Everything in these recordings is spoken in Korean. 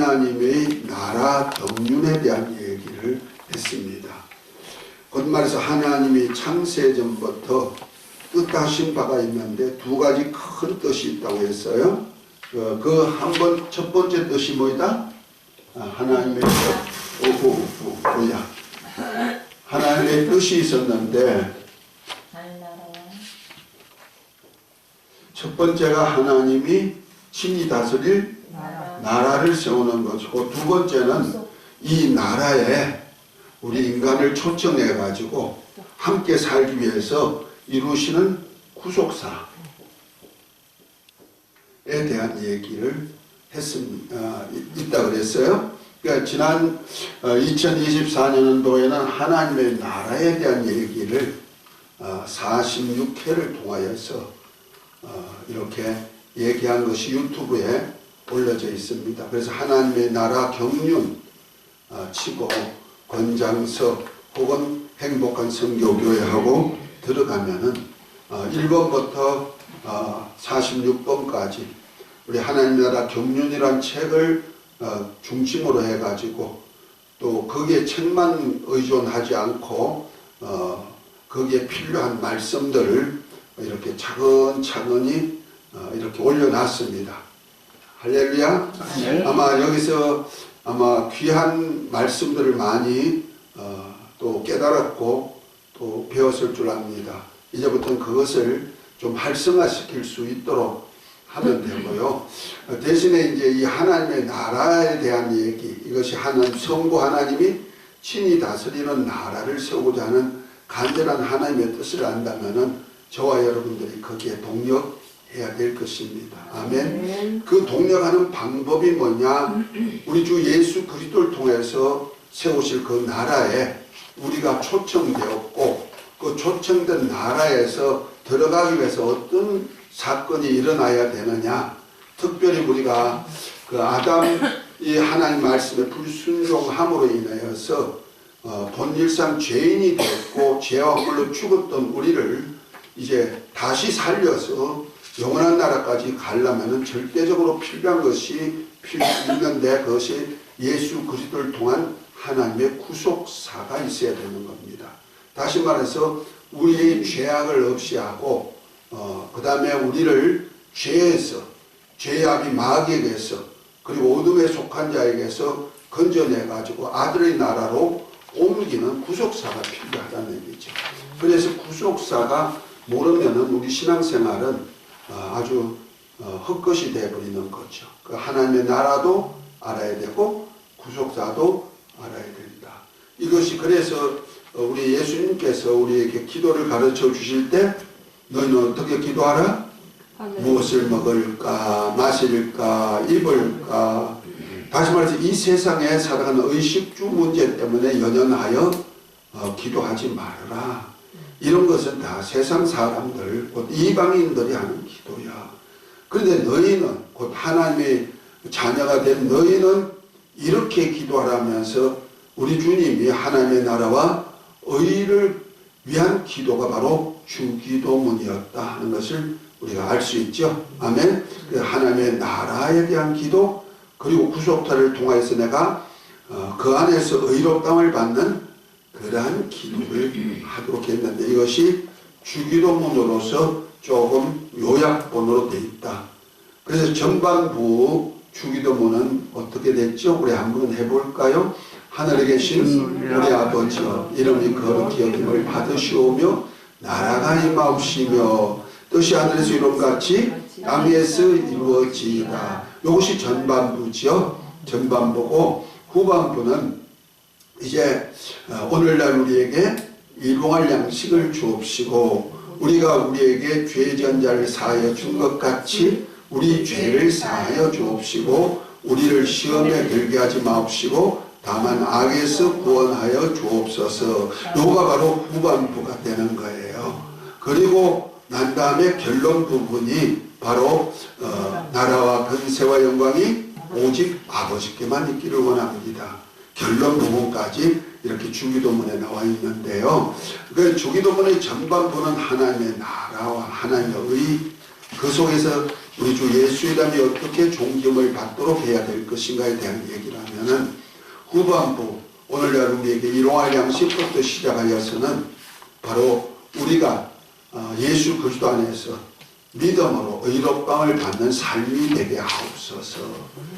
하나님의 나라 경륜에 대한 얘기를 했습니다. 곧 말해서 하나님이 창세전부터 뜻하신 바가 있는데 두 가지 큰 뜻이 있다고 했어요. 첫 번째 뜻이 뭐이다? 하나님의 하나님의 뜻이 있었는데 첫 번째가 하나님이 친히 다스릴 나라를 세우는 것이고, 두 번째는 이 나라에 우리 인간을 초청해 가지고 함께 살기 위해서 이루시는 구속사에 대한 얘기를 있다 그랬어요. 그러니까 지난 2024년도에는 하나님의 나라에 대한 얘기를 46회를 통하여서 이렇게 얘기한 것이 유튜브에 올려져 있습니다. 그래서 하나님의 나라 경륜 치고 권장서 혹은 행복한 선교교회하고 들어가면은 1번부터 46번까지 우리 하나님 나라 경륜이란 책을 중심으로 해가지고 또 거기에 책만 의존하지 않고 거기에 필요한 말씀들을 이렇게 차근차근히 이렇게 올려놨습니다. 할렐루야. 네. 아마 여기서 귀한 말씀들을 많이 또 깨달았고 또 배웠을 줄 압니다. 이제부터는 그것을 좀 활성화시킬 수 있도록 하면 되고요. 대신에 이제 이 하나님의 나라에 대한 얘기, 이것이 성부 하나님이 친히 다스리는 나라를 세우고자 하는 간절한 하나님의 뜻을 안다면은 저와 여러분들이 거기에 동력해야 될 것입니다. 아멘. 그 동력하는 방법이 뭐냐? 우리 주 예수 그리스도를 통해서 세우실 그 나라에 우리가 초청되었고, 그 초청된 나라에서 들어가기 위해서 어떤 사건이 일어나야 되느냐? 특별히 우리가 그 아담이 하나님 말씀에 불순종함으로 인하여서 본질상 죄인이 되었고 죄와 홀로 죽었던 우리를 이제 다시 살려서 영원한 나라까지 가려면 절대적으로 필요한 것이 있는데, 그것이 예수 그리스도를 통한 하나님의 구속사가 있어야 되는 겁니다. 다시 말해서 우리의 죄악을 없이 하고 그 다음에 우리를 죄에서, 죄압이 마귀에게서 그리고 어둠에 속한 자에게서 건져내가지고 아들의 나라로 옮기는 구속사가 필요하다는 얘기죠. 그래서 구속사가 모르면은 우리 신앙생활은 아주 헛것이 되어버리는 거죠. 그 하나님의 나라도 알아야 되고 구속사도 알아야 된다. 이것이 그래서 우리 예수님께서 우리에게 기도를 가르쳐 주실 때 너희는 어떻게 기도하라? 무엇을 먹을까, 마실까, 입을까. 다시 말해서 이 세상에 살아가는 의식주 문제 때문에 연연하여 기도하지 말아라. 이런 것은 다 세상 사람들, 곧 이방인들이 하는 기도야. 그런데 너희는, 곧 하나님의 자녀가 된 너희는 이렇게 기도하라면서 우리 주님이 하나님의 나라와 의를 위한 기도가 바로 주기도문이었다 하는 것을 우리가 알 수 있죠. 아멘. 하나님의 나라에 대한 기도, 그리고 구속사를 통해서 내가 그 안에서 의롭다함을 받는 그러한 기도를 하도록 했는데, 이것이 주기도문으로서 조금 요약본으로 되어 있다. 그래서 전반부 주기도문은 어떻게 됐죠? 우리 한번 해볼까요? 하늘에 계신 우리 아버지여, 이름이 거룩히 여김을 받으시오며 나라가 임하옵시며 뜻이 하늘에서 이룬같이 땅 위에서 이루어지이다. 이것이 전반부죠. 전반부고, 후반부는 이제 오늘날 우리에게 일용할 양식을 주옵시고 우리가 우리에게 죄 전자를 사하여 준 것 같이 우리 죄를 사하여 주옵시고 우리를 시험에 들게 하지 마옵시고 다만 악에서 구원하여 주옵소서. 요가 바로 후반부가 되는 거예요. 그리고 난 다음에 결론 부분이 바로 나라와 권세와 영광이 오직 아버지께만 있기를 원합니다. 결론 부분까지 이렇게 주기도문에 나와 있는데요. 그 주기도문의 전반부는 하나님의 나라와 하나님의 의, 그 속에서 우리 주 예수 이름이 어떻게 존경을 받도록 해야 될 것인가에 대한 얘기를 하면은 후반부 오늘 여러분에게 일용할 양식부터 시작하여서는 바로 우리가 예수 그리스도 안에서 믿음으로 의롭다함을 받는 삶이 되게 하옵소서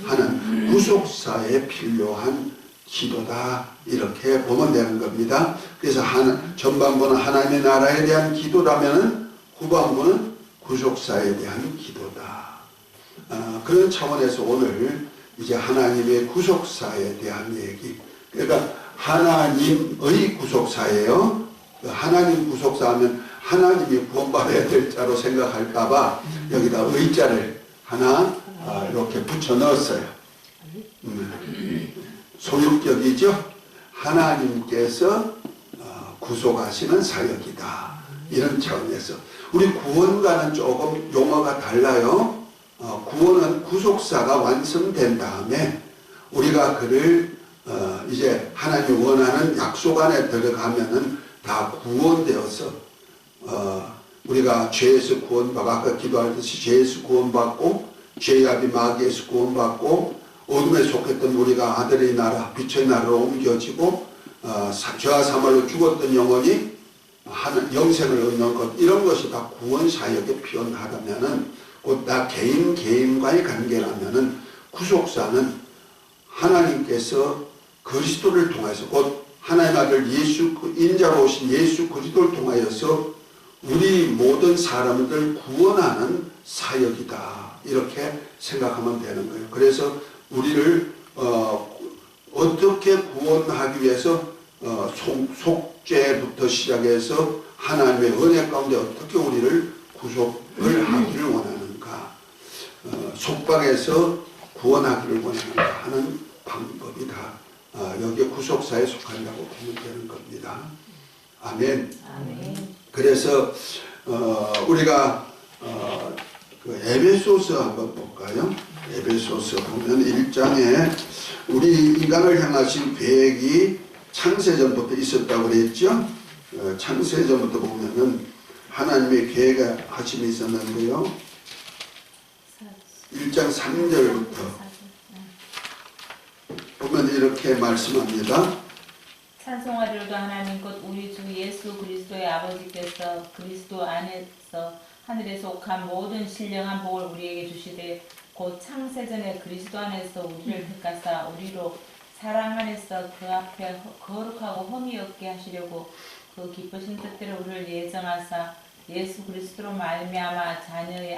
하는 구속사에 필요한 기도다 이렇게 보면 되는 겁니다. 그래서 전반부는 하나님의 나라에 대한 기도라면은 후반부는 구속사에 대한 기도다. 그런 차원에서 오늘 이제 하나님의 구속사에 대한 얘기. 그러니까 하나님의 구속사예요. 하나님 구속사 하면 하나님이 구원받아야 될 자로 생각할까봐 여기다 의자를 하나 이렇게 붙여 넣었어요. 소유격이죠. 하나님께서 구속하시는 사역이다. 이런 차원에서 우리 구원과는 조금 용어가 달라요. 구원은 구속사가 완성된 다음에 우리가 그를 이제 하나님이 원하는 약속 안에 들어가면은 다 구원되어서 우리가 죄에서 구원받고 아까 기도하듯이 죄에서 구원받고 죄압이 마귀에서 구원받고 어둠에 속했던 우리가 아들의 나라 빛의 나라로 옮겨지고 죄와 사말로 죽었던 영혼이 영생을 얻는 것 이런 것이 다 구원 사역에 필요하다면은 곧 다 개인과의 관계라면은 구속사는 하나님께서 그리스도를 통해서 곧 하나님 아들 예수 인자로 오신 예수 그리스도를 통하여서 우리 모든 사람들 구원하는 사역이다 이렇게 생각하면 되는 거예요. 그래서 우리를 어떻게 구원하기 위해서 속죄부터 시작해서 하나님의 은혜 가운데 어떻게 우리를 구속을 하기를 원하는가 속박에서 구원하기를 원하는가 하는 방법이 다 여기에 구속사에 속한다고 보면 되는 겁니다. 아멘. 아멘. 그래서 우리가 그 에베소서 한번 볼까요? 에베소서 보면 1장에 우리 인간을 향하신 계획이 창세전부터 있었다고 그랬죠? 창세전부터 보면은 하나님의 계획하심이 있었는데요. 1장 3절부터 보면 이렇게 말씀합니다. 찬송하리로다 하나님 곧 우리 주 예수 그리스도의 아버지께서 그리스도 안에서 하늘에 속한 모든 신령한 복을 우리에게 주시되 곧 창세전에 그리스도 안에서 우리를 택하사 우리로 사랑 안에서 그 앞에 거룩하고 흠이 없게 하시려고 그 기쁘신 뜻대로 우리를 예정하사 예수 그리스도로 말미암아 자기의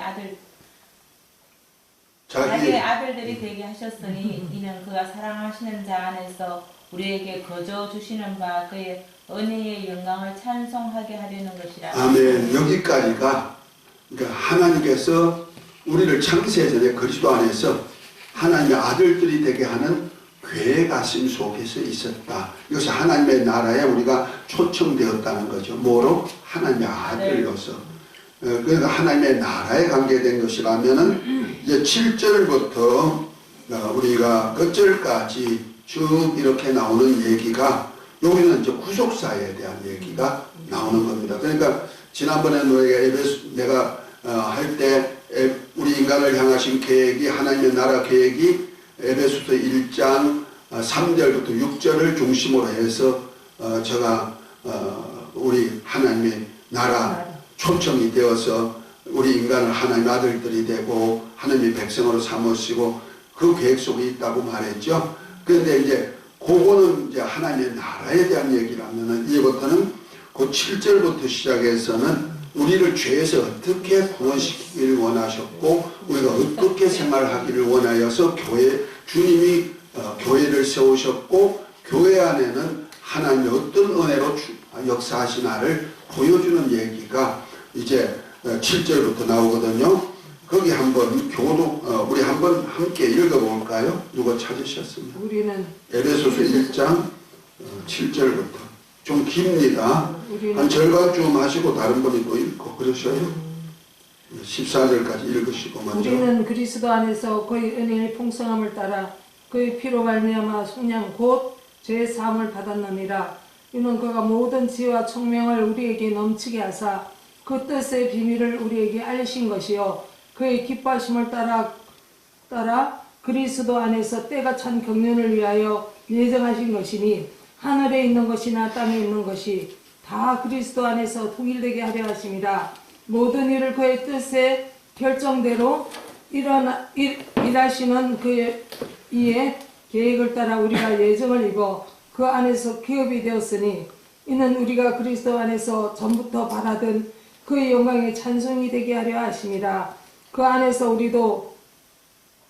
아들들이 되게 하셨으니 이는 그가 사랑하시는 자 안에서 우리에게 거저 주시는 바 그의 은혜의 영광을 찬송하게 하려는 것이라. 아멘. 여기까지가 그러니까 하나님께서 우리를 창세전에 그리스도 안에서 하나님의 아들들이 되게 하는 계획하심 속에서 있었다. 이것이 하나님의 나라에 우리가 초청되었다는 거죠. 뭐로? 하나님의 아들로서. 그러니까 하나님의 나라에 관계된 것이라면은 이제 7절부터 우리가 끝절까지 쭉 이렇게 나오는 얘기가 여기는 이제 구속사에 대한 얘기가 나오는 겁니다. 그러니까 지난번에 내가 할 때 우리 인간을 향하신 계획이 하나님의 나라 계획이 에베소서 1장 3절부터 6절을 중심으로 해서 제가 우리 하나님의 나라 초청이 되어서 우리 인간을 하나님의 아들들이 되고 하나님의 백성으로 삼으시고 그 계획 속에 있다고 말했죠. 그런데 이제 그거는 이제 하나님의 나라에 대한 얘기라면은 이제부터는 그 7절부터 시작해서는 우리를 죄에서 어떻게 구원시키기를 원하셨고 우리가 어떻게 생활하기를 원하여서 주님이 교회를 세우셨고 교회 안에는 하나님의 어떤 은혜로 역사하시나를 보여주는 얘기가 이제 7절부터 나오거든요. 거기 한번 우리 한번 함께 읽어볼까요? 누가 찾으셨으면. 우리는 에베소서 1장 7절부터 좀 깁니다. 한 절반쯤 하시고 다른 분이 또 읽고 그러셔요. 14절까지 읽으시고 먼저. 우리는 그리스도 안에서 그의 은혜의 풍성함을 따라 그의 피로 말미암아 속량 곧 죄 사함을 받았느니라. 이는 그가 모든 지혜와 총명을 우리에게 넘치게 하사 그 뜻의 비밀을 우리에게 알리신 것이요 그의 기뻐하심을 따라 그리스도 안에서 때가 찬 경륜을 위하여 예정하신 것이니 하늘에 있는 것이나 땅에 있는 것이 다 그리스도 안에서 통일되게 하려 하심이라. 모든 일을 그의 뜻의 결정대로 일하시는 그의 이에 계획을 따라 우리가 예정을 입어 그 안에서 기업이 되었으니 이는 우리가 그리스도 안에서 전부터 바라던 그의 영광의 찬송이 되게 하려 하심이라. 그 안에서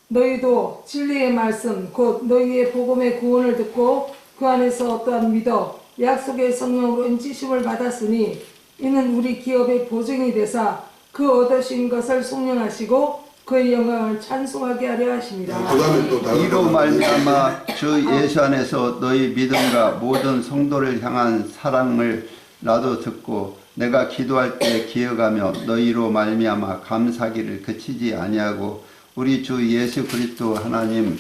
너희도 진리의 말씀 곧 너희의 복음의 구원을 듣고 그 안에서 또한 믿어 약속의 성령으로 인치심을 받았으니 이는 우리 기업의 보증이 되사 그 얻으신 것을 속량하시고 그의 영광을 찬송하게 하려 하십니다. 이로 말미암아 주 예수 안에서 너희 믿음과 모든 성도를 향한 사랑을 나도 듣고 내가 기도할 때 기억하며 너희로 말미암아 감사기를 그치지 아니하고 우리 주 예수 그리스도 하나님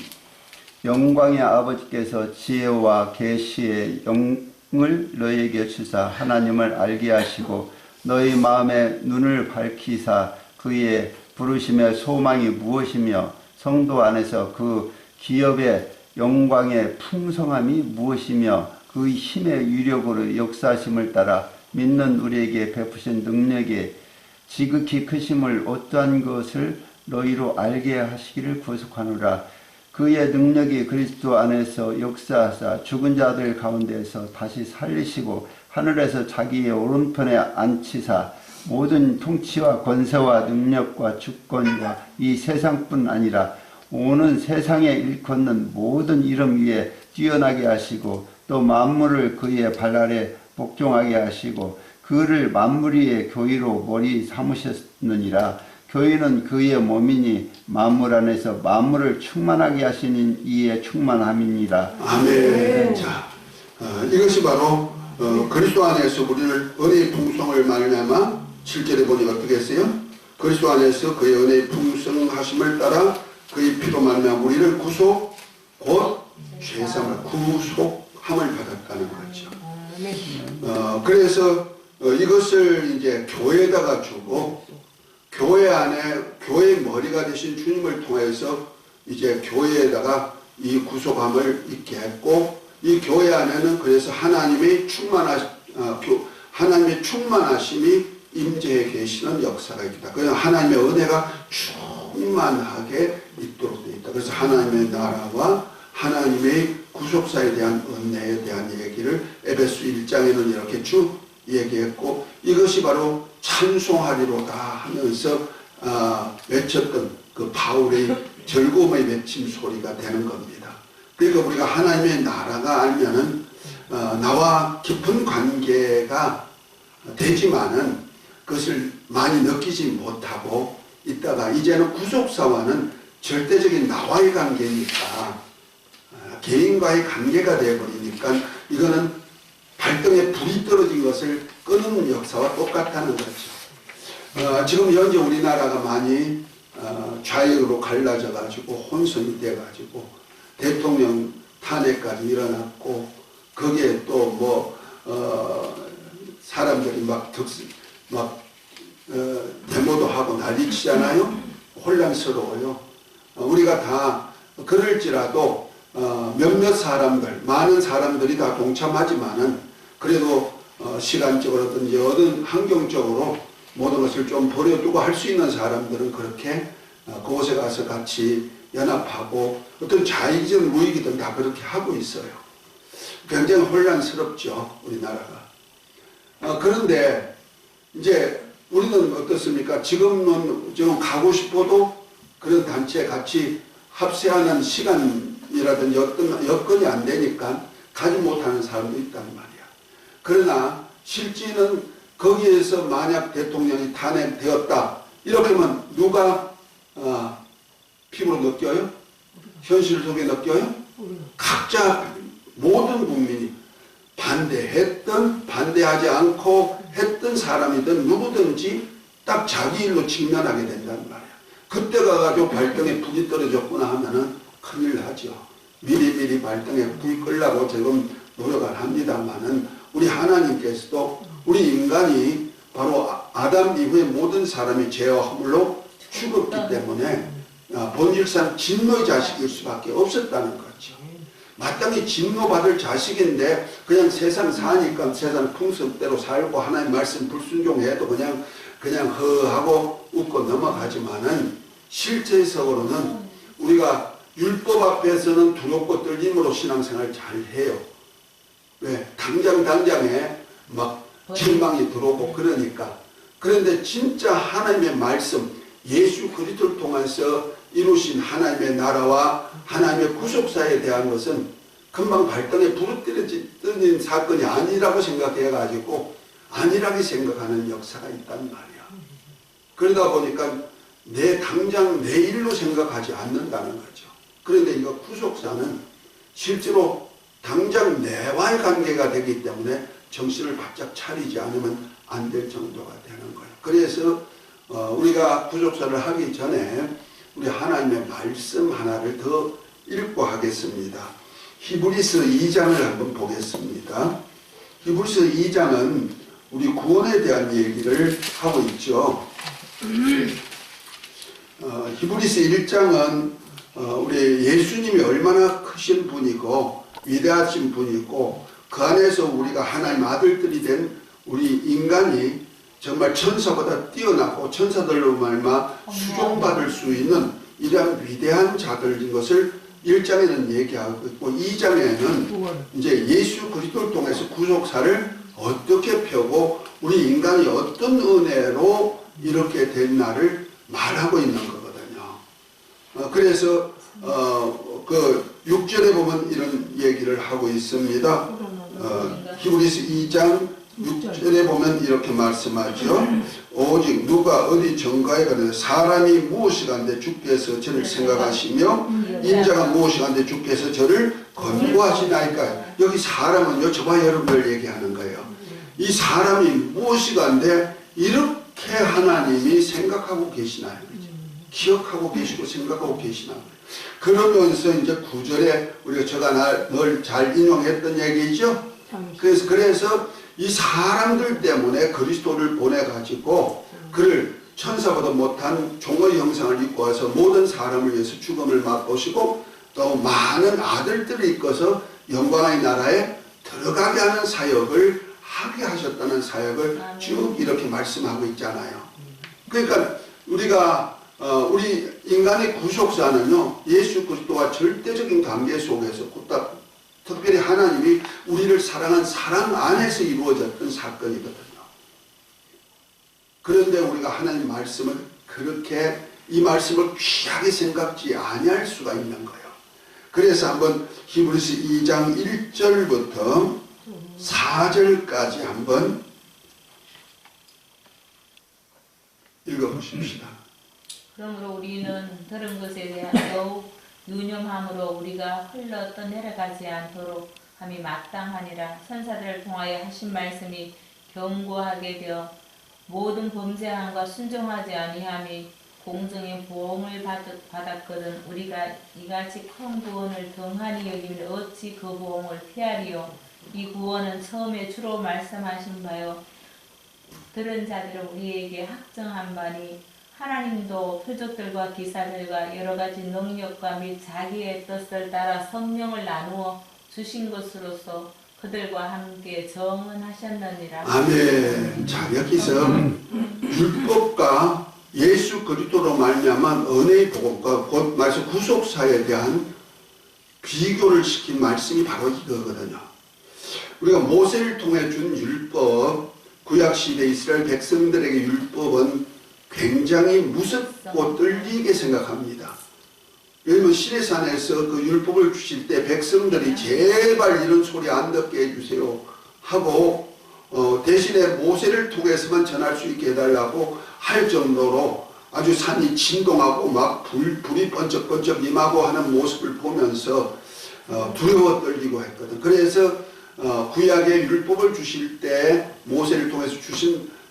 영광의 아버지께서 지혜와 계시의 영을 너희에게 주사 하나님을 알게 하시고 너희 마음의 눈을 밝히사 그의 부르심의 소망이 무엇이며 성도 안에서 그 기업의 영광의 풍성함이 무엇이며 그 힘의 위력으로 역사하심을 따라 믿는 우리에게 베푸신 능력의 지극히 크심을 어떠한 것을 너희로 알게 하시기를 구속하노라. 그의 능력이 그리스도 안에서 역사하사 죽은 자들 가운데에서 다시 살리시고 하늘에서 자기의 오른편에 앉히사 모든 통치와 권세와 능력과 주권과 이 세상뿐 아니라 오는 세상에 일컫는 모든 이름 위에 뛰어나게 하시고 또 만물을 그의 발 아래 복종하게 하시고 그를 만물 위의 교회로 머리 삼으셨느니라. 교회는 그의 몸이니 만물 안에서 만물을 충만하게 하시는 이의 충만함이니라. 아멘. 자, 이것이 바로 그리스도 안에서 우리를 은혜의 풍성을 말미암아 7절에 보니까 어떻게 했어요? 그리스도 안에서 그의 은혜의 풍성하심을 따라 그의 피로 말미암아 우리를 구속 곧 죄사함을 구속함을 받았다는 거죠. 그래서 이것을 이제 교회에다가 주고 교회 안에 교회의 머리가 되신 주님을 통해서 이제 교회에다가 이 구속함을 있게 했고 이 교회 안에는 그래서 하나님의 충만하심이 임재해 계시는 역사가 있다. 그래서 하나님의 은혜가 충만하게 있도록 되어 있다. 그래서 하나님의 나라와 하나님의 구속사에 대한 은혜에 대한 얘기를 에베소 1장에는 이렇게 쭉 얘기했고 이것이 바로 찬송하리로다 하면서 외쳤던 그 바울의 즐거움의 외침 소리가 되는 겁니다. 그러니까 우리가 하나님의 나라가 알면은 나와 깊은 관계가 되지만은 그것을 많이 느끼지 못하고 있다가 이제는 구속사와는 절대적인 나와의 관계니까 개인과의 관계가 되어버리니까 이거는 발등에 불이 떨어진 것을 끄는 역사와 똑같다는 거죠. 지금 현재 우리나라가 많이 좌익으로 갈라져 가지고 혼선이 돼 가지고 대통령 탄핵까지 일어났고 거기에 또 사람들이 막 데모도 하고 난리치잖아요. 혼란스러워요. 우리가 다 그럴지라도 몇몇 사람들, 많은 사람들이 다 동참하지만은 그래도 시간적으로든지 어떤 환경적으로 모든 것을 좀 버려두고 할 수 있는 사람들은 그렇게 그곳에 가서 같이 연합하고 어떤 자익이든 무익이든 다 그렇게 하고 있어요. 굉장히 혼란스럽죠, 우리나라가. 그런데 이제 우리는 어떻습니까? 지금은 좀 가고 싶어도 그런 단체에 같이 합세하는 시간이라든지 어떤 여건이 안 되니까 가지 못하는 사람도 있단 말이야. 그러나 실제는 거기에서 만약 대통령이 탄핵되었다 이렇게 하면 누가 피부로 느껴요? 현실 속에 느껴요? 각자 모든 국민이 반대했던 반대하지 않고 했던 사람이든 누구든지 딱 자기 일로 직면하게 된다는 말이야. 그때 가가지고 발등에 불이 떨어졌구나 하면은 큰일 나죠. 미리미리 발등에 불 끌라고 지금 노력을 합니다만은 우리 하나님께서도 우리 인간이 바로 아담 이후에 모든 사람이 죄와 허물로 죽었기 때문에 본질상 진노의 자식일 수밖에 없었다는 거죠. 마땅히 진노받을 자식인데 그냥 세상 사니까 세상 풍습대로 살고 하나님 말씀 불순종해도 그냥 허하고 웃고 넘어가지만은 실제적으로는 우리가 율법 앞에서는 두렵고 떨림으로 신앙생활 잘 해요. 왜? 당장에 막 절망이 들어오고 그러니까. 그런데 진짜 하나님의 말씀, 예수 그리스도를 통해서 이루신 하나님의 나라와 하나님의 구속사에 대한 것은 금방 발등에 부르뜨려진 사건이 아니라고 생각해가지고 안일하게 생각하는 역사가 있단 말이야. 그러다 보니까 당장 내일로 생각하지 않는다는 거죠. 그런데 이거 구속사는 실제로 당장 내와의 관계가 되기 때문에 정신을 바짝 차리지 않으면 안 될 정도가 되는 거예요. 그래서 우리가 구속사를 하기 전에 우리 하나님의 말씀 하나를 더 읽고 하겠습니다. 히브리서 2장을 한번 보겠습니다. 히브리서 2장은 우리 구원에 대한 얘기를 하고 있죠. 히브리서 1장은 우리 예수님이 얼마나 크신 분이고 위대하신 분이고 그 안에서 우리가 하나님 아들들이 된 우리 인간이 정말 천사보다 뛰어나고 천사들로 말마 수종받을 수 있는 이러한 위대한 자들인 것을 1장에는 얘기하고 있고 2장에는 이제 예수 그리스도를 통해서 구속사를 어떻게 펴고 우리 인간이 어떤 은혜로 이렇게 된 날을 말하고 있는 거거든요. 그래서 그 6절에 보면 이런 얘기를 하고 있습니다. 히브리서 2장 6절에 보면 이렇게 말씀하죠. 오직 누가 어디 정가에 가는데 사람이 무엇이간데 주께서 저를 생각하시며 인자가 무엇이간데 주께서 저를 권고하시나이까. 여기 사람은요 저와 여러분들 얘기하는 거예요. 이 사람이 무엇이간데 이렇게 하나님이 생각하고 계시나요? 기억하고 계시고 생각하고 계시나요? 그러면서 이제 9절에 우리가 제가 늘 잘 인용했던 얘기죠. 그래서 이 사람들 때문에 그리스도를 보내가지고 그를 천사보다 못한 종의 형상을 입고 와서 모든 사람을 위해서 죽음을 맛보시고 또 많은 아들들을 이끌어서 영광의 나라에 들어가게 하는 사역을 하게 하셨다는 사역을 쭉 이렇게 말씀하고 있잖아요. 그러니까 우리 인간의 구속사는요 예수 그리스도와 절대적인 관계 속에서 특별히 하나님이 우리를 사랑한 사랑 안에서 이루어졌던 사건이거든요. 그런데 우리가 하나님 말씀을 그렇게 이 말씀을 귀하게 생각지 아니할 수가 있는 거예요. 그래서 한번 히브리서 2장 1절부터 4절까지 한번 읽어보십시다. 그러므로 우리는 들은 것에 대한 더욱 유념함으로 우리가 흘러 떠내려가지 않도록 함이 마땅하니라. 선사들을 통하여 하신 말씀이 견고하게 되어 모든 범죄함과 순종하지 아니함이 공정의 보응을 받았거든 우리가 이같이 큰 구원을 등한히 여기면 어찌 그 보응을 피하리요. 이 구원은 처음에 주로 말씀하신 바요 들은 자들을 우리에게 확정한 바니 하나님도 표적들과 기사들과 여러 가지 능력과 및 자기의 뜻을 따라 성령을 나누어 주신 것으로서 그들과 함께 정언하셨느니라. 아멘. 자, 여기서 율법과 예수 그리스도로 말미암은 은혜의 복음과 곧 말씀 구속사에 대한 비교를 시킨 말씀이 바로 이거거든요. 우리가 모세를 통해 준 율법, 구약시대 이스라엘 백성들에게 율법은 굉장히 무섭고 떨리게 생각합니다. 왜냐하면 시내산에서 그 율법을 주실 때 백성들이 제발 이런 소리 안 듣게 해주세요 하고 대신에 모세를 통해서만 전할 수 있게 해달라고 할 정도로 아주 산이 진동하고 막 불이 번쩍번쩍 임하고 하는 모습을 보면서 두려워 떨리고 했거든. 그래서 구약의 율법을 주실 때 모세를 통해서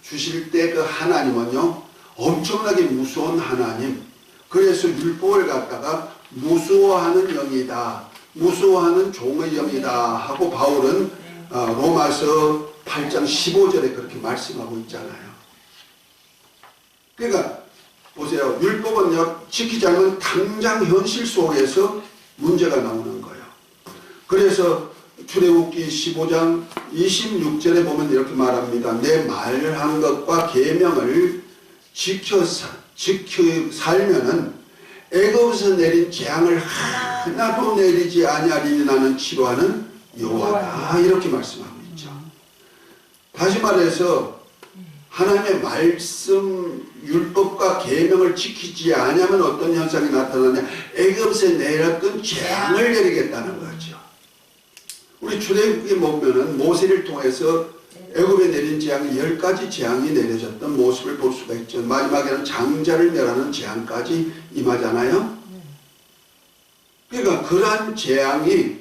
주실 때 그 하나님은요 엄청나게 무서운 하나님. 그래서 율법을 갖다가 무서워하는 영이다. 무서워하는 종의 영이다 하고 바울은 로마서 8장 15절에 그렇게 말씀하고 있잖아요. 그러니까 보세요. 율법은요, 지키지 않으면 당장 현실 속에서 문제가 나오는 거예요. 그래서 출애굽기 15장 26절에 보면 이렇게 말합니다. 내 말한 것과 계명을 지켜 살면은 애굽에서 내린 재앙을 하나도 내리지 아니하리니 나는 치료하는 여호와다. 이렇게 말씀하고 있죠. 다시 말해서 하나님의 말씀, 율법과 계명을 지키지 않으면 어떤 현상이 나타나냐? 애굽에서 내렸던 재앙을 내리겠다는 거죠. 우리 출애굽기에 보면은 모세를 통해서 애굽에 내린 재앙이 10가지 재앙이 내려졌던 모습을 볼 수가 있죠. 마지막에는 장자를 멸하는 재앙까지 임하잖아요. 그러니까 그러한 재앙이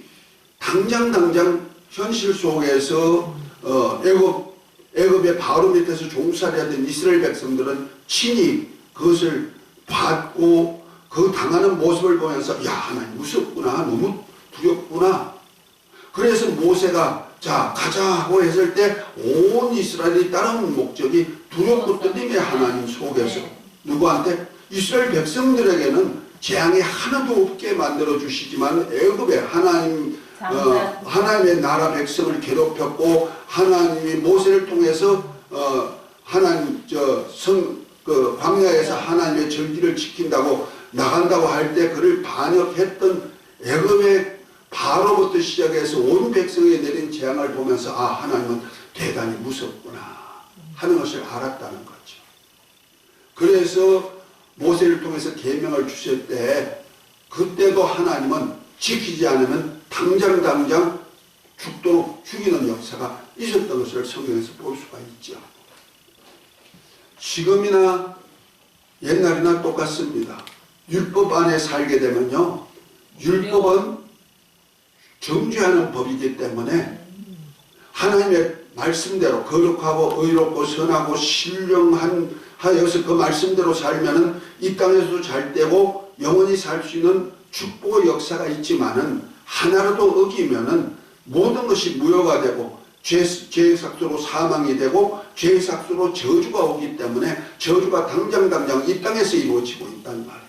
당장 현실 속에서 애굽의 바로 밑에서 종살이하던 이스라엘 백성들은 친히 그것을 받고 그 당하는 모습을 보면서 야, 하나님 무섭구나, 너무 두렵구나. 그래서 모세가 자 가자 하고 했을 때 온 이스라엘이 따라오는 목적이 두렵고 떨림의 하나님 속에서 누구한테? 이스라엘 백성들에게는 재앙이 하나도 없게 만들어 주시지만 애굽의 하나님의 나라 백성을 괴롭혔고 하나님이 모세를 통해서 하나님 광야에서 하나님의 절기를 지킨다고 나간다고 할 때 그를 반역했던 애굽의 바로부터 시작해서 온 백성에 내린 재앙을 보면서 아, 하나님은 대단히 무섭구나 하는 것을 알았다는 거죠. 그래서 모세를 통해서 계명을 주실 때 그때도 하나님은 지키지 않으면 당장 죽도록 죽이는 역사가 있었던 것을 성경에서 볼 수가 있죠. 지금이나 옛날이나 똑같습니다. 율법 안에 살게 되면요, 율법은 정죄하는 법이기 때문에 하나님의 말씀대로 거룩하고 의롭고 선하고 신령하여서 그 말씀대로 살면은 이 땅에서도 잘 되고 영원히 살 수 있는 축복의 역사가 있지만은 하나라도 어기면은 모든 것이 무효가 되고 죄의 삭수로 사망이 되고 죄의 삭수로 저주가 오기 때문에 저주가 당장 이 땅에서 이루어지고 있단 말이야.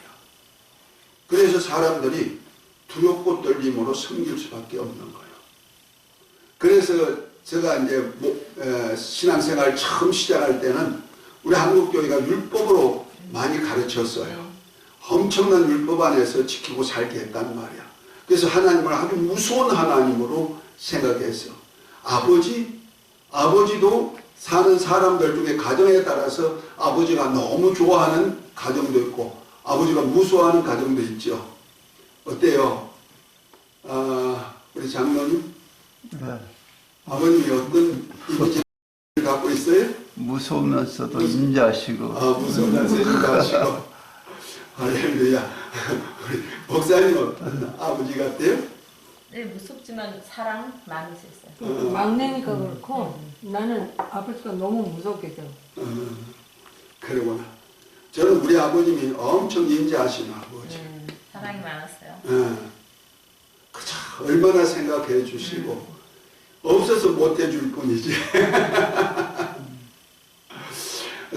그래서 사람들이 두렵고 떨림으로 섬길 수밖에 없는 거예요. 그래서 제가 이제 신앙생활 처음 시작할 때는 우리 한국교회가 율법으로 많이 가르쳤어요. 엄청난 율법 안에서 지키고 살게 했단 말이야. 그래서 하나님을 아주 무서운 하나님으로 생각했어. 아버지도 사는 사람들 중에 가정에 따라서 아버지가 너무 좋아하는 가정도 있고 아버지가 무서워하는 가정도 있죠. 어때요? 우리 장로님? 네. 아버님이 어떤 이미지를 갖고 있어요? 무서우면서도 인자하시고. 무서우면서 인자하시고. 할렐루야. 우리 목사님은 어떤 아버지 같아요? 네, 무섭지만 사랑 많이 있었어요. 막내니까 그렇고 나는 아버지가 너무 무섭게 돼. 그러구나. 저는 우리 아버님이 엄청 인자하신 아버지. 사랑이 많았어요. 그저 얼마나 생각해 주시고 없어서 못 해줄 뿐이지.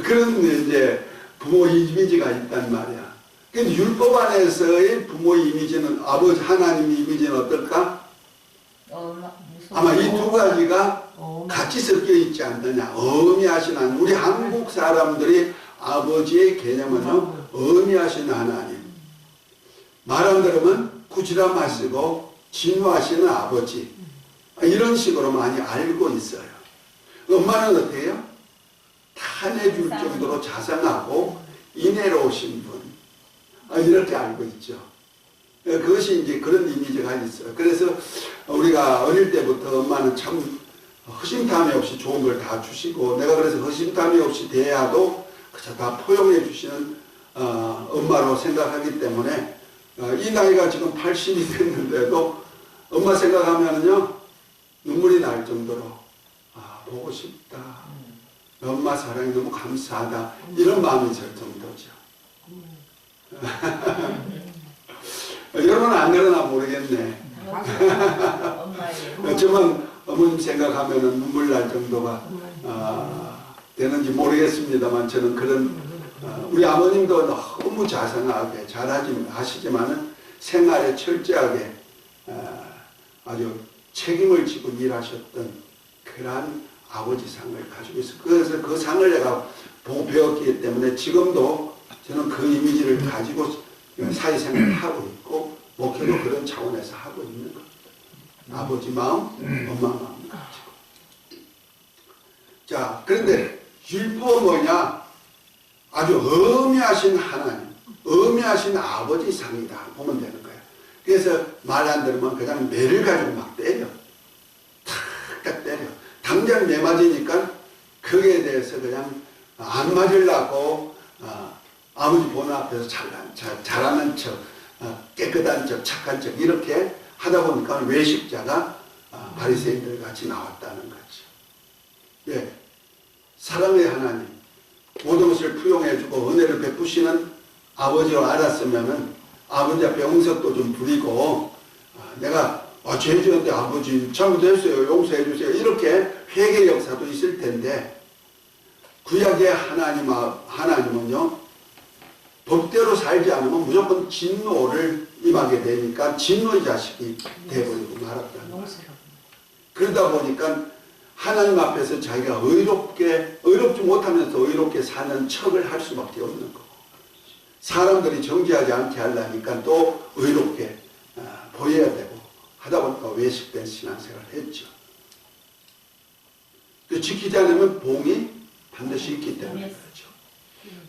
그런 이제 부모 이미지가 있단 말이야. 근데 율법 안에서의 부모의 이미지는 아버지 하나님 이미지는 어떨까? 아마 이 두 가지가 같이 섞여 있지 않느냐. 어미하신 하나님. 우리 한국 사람들이 아버지의 개념은요, 어미하신 하나님. 말 안 들으면 꾸지람하시고 진노하시는 아버지. 이런 식으로 많이 알고 있어요. 엄마는 어때요? 탄해줄 정도로 자상하고 인애로우신 분. 이렇게 알고 있죠. 그것이 이제 그런 이미지가 있어요. 그래서 우리가 어릴 때부터 엄마는 참 허심탄회 없이 좋은 걸 다 주시고 내가 그래서 허심탄회 없이 대해도 그저 다 포용해 주시는 엄마로 생각하기 때문에 이 나이가 지금 80이 됐는데도 엄마 생각하면요 눈물이 날 정도로 보고 싶다. 엄마 사랑이 너무 감사하다. 이런 마음이 들 정도죠. 여러분은 안 그러나 모르겠네. 어쩌면 어머님 생각하면 눈물 날 정도가 되는지 모르겠습니다만 저는 그런 우리 아버님도 너무 자상하게 하시지만은 생활에 철저하게 아주 책임을 지고 일하셨던 그러한 아버지상을 가지고 있어요. 그래서 그 상을 내가 보고 배웠기 때문에 지금도 저는 그 이미지를 가지고 사회생활을 하고 있고 목회도 그런 차원에서 하고 있는 겁니다. 아버지 마음, 엄마 마음 가지고. 자, 그런데 율법은 뭐냐? 아주 엄미하신 하나님, 엄미하신 아버지 상이다 보면 되는 거예요. 그래서 말 안 들으면 그냥 매를 가지고 막 때려. 탁탁 때려. 당장 매 맞으니까 거기에 대해서 그냥 안 맞으려고 아버지 보는 앞에서 잘하는 척, 깨끗한 척, 착한 척 이렇게 하다 보니까 외식자가 바리새인들 같이 나왔다는 거죠. 예, 사랑의 하나님, 모든 것을 포용해주고 은혜를 베푸시는 아버지로 알았으면은 아버지 앞에 응석도 좀 부리고 내가 죄 지었는데 아버지 잘못했어요, 용서해 주세요 이렇게 회개 역사도 있을 텐데 구약의 하나님은요 법대로 살지 않으면 무조건 진노를 임하게 되니까 진노의 자식이 되어버리고 말았다는 거예요. 그러다 보니까 하나님 앞에서 자기가 의롭지 못하면서 의롭게 사는 척을 할 수밖에 없는 거고 사람들이 정죄하지 않게 하려니까 또 의롭게 보여야 되고 하다 보니까 외식된 신앙생활을 했죠. 지키지 않으면 봉이 반드시 있기 때문에 그렇죠.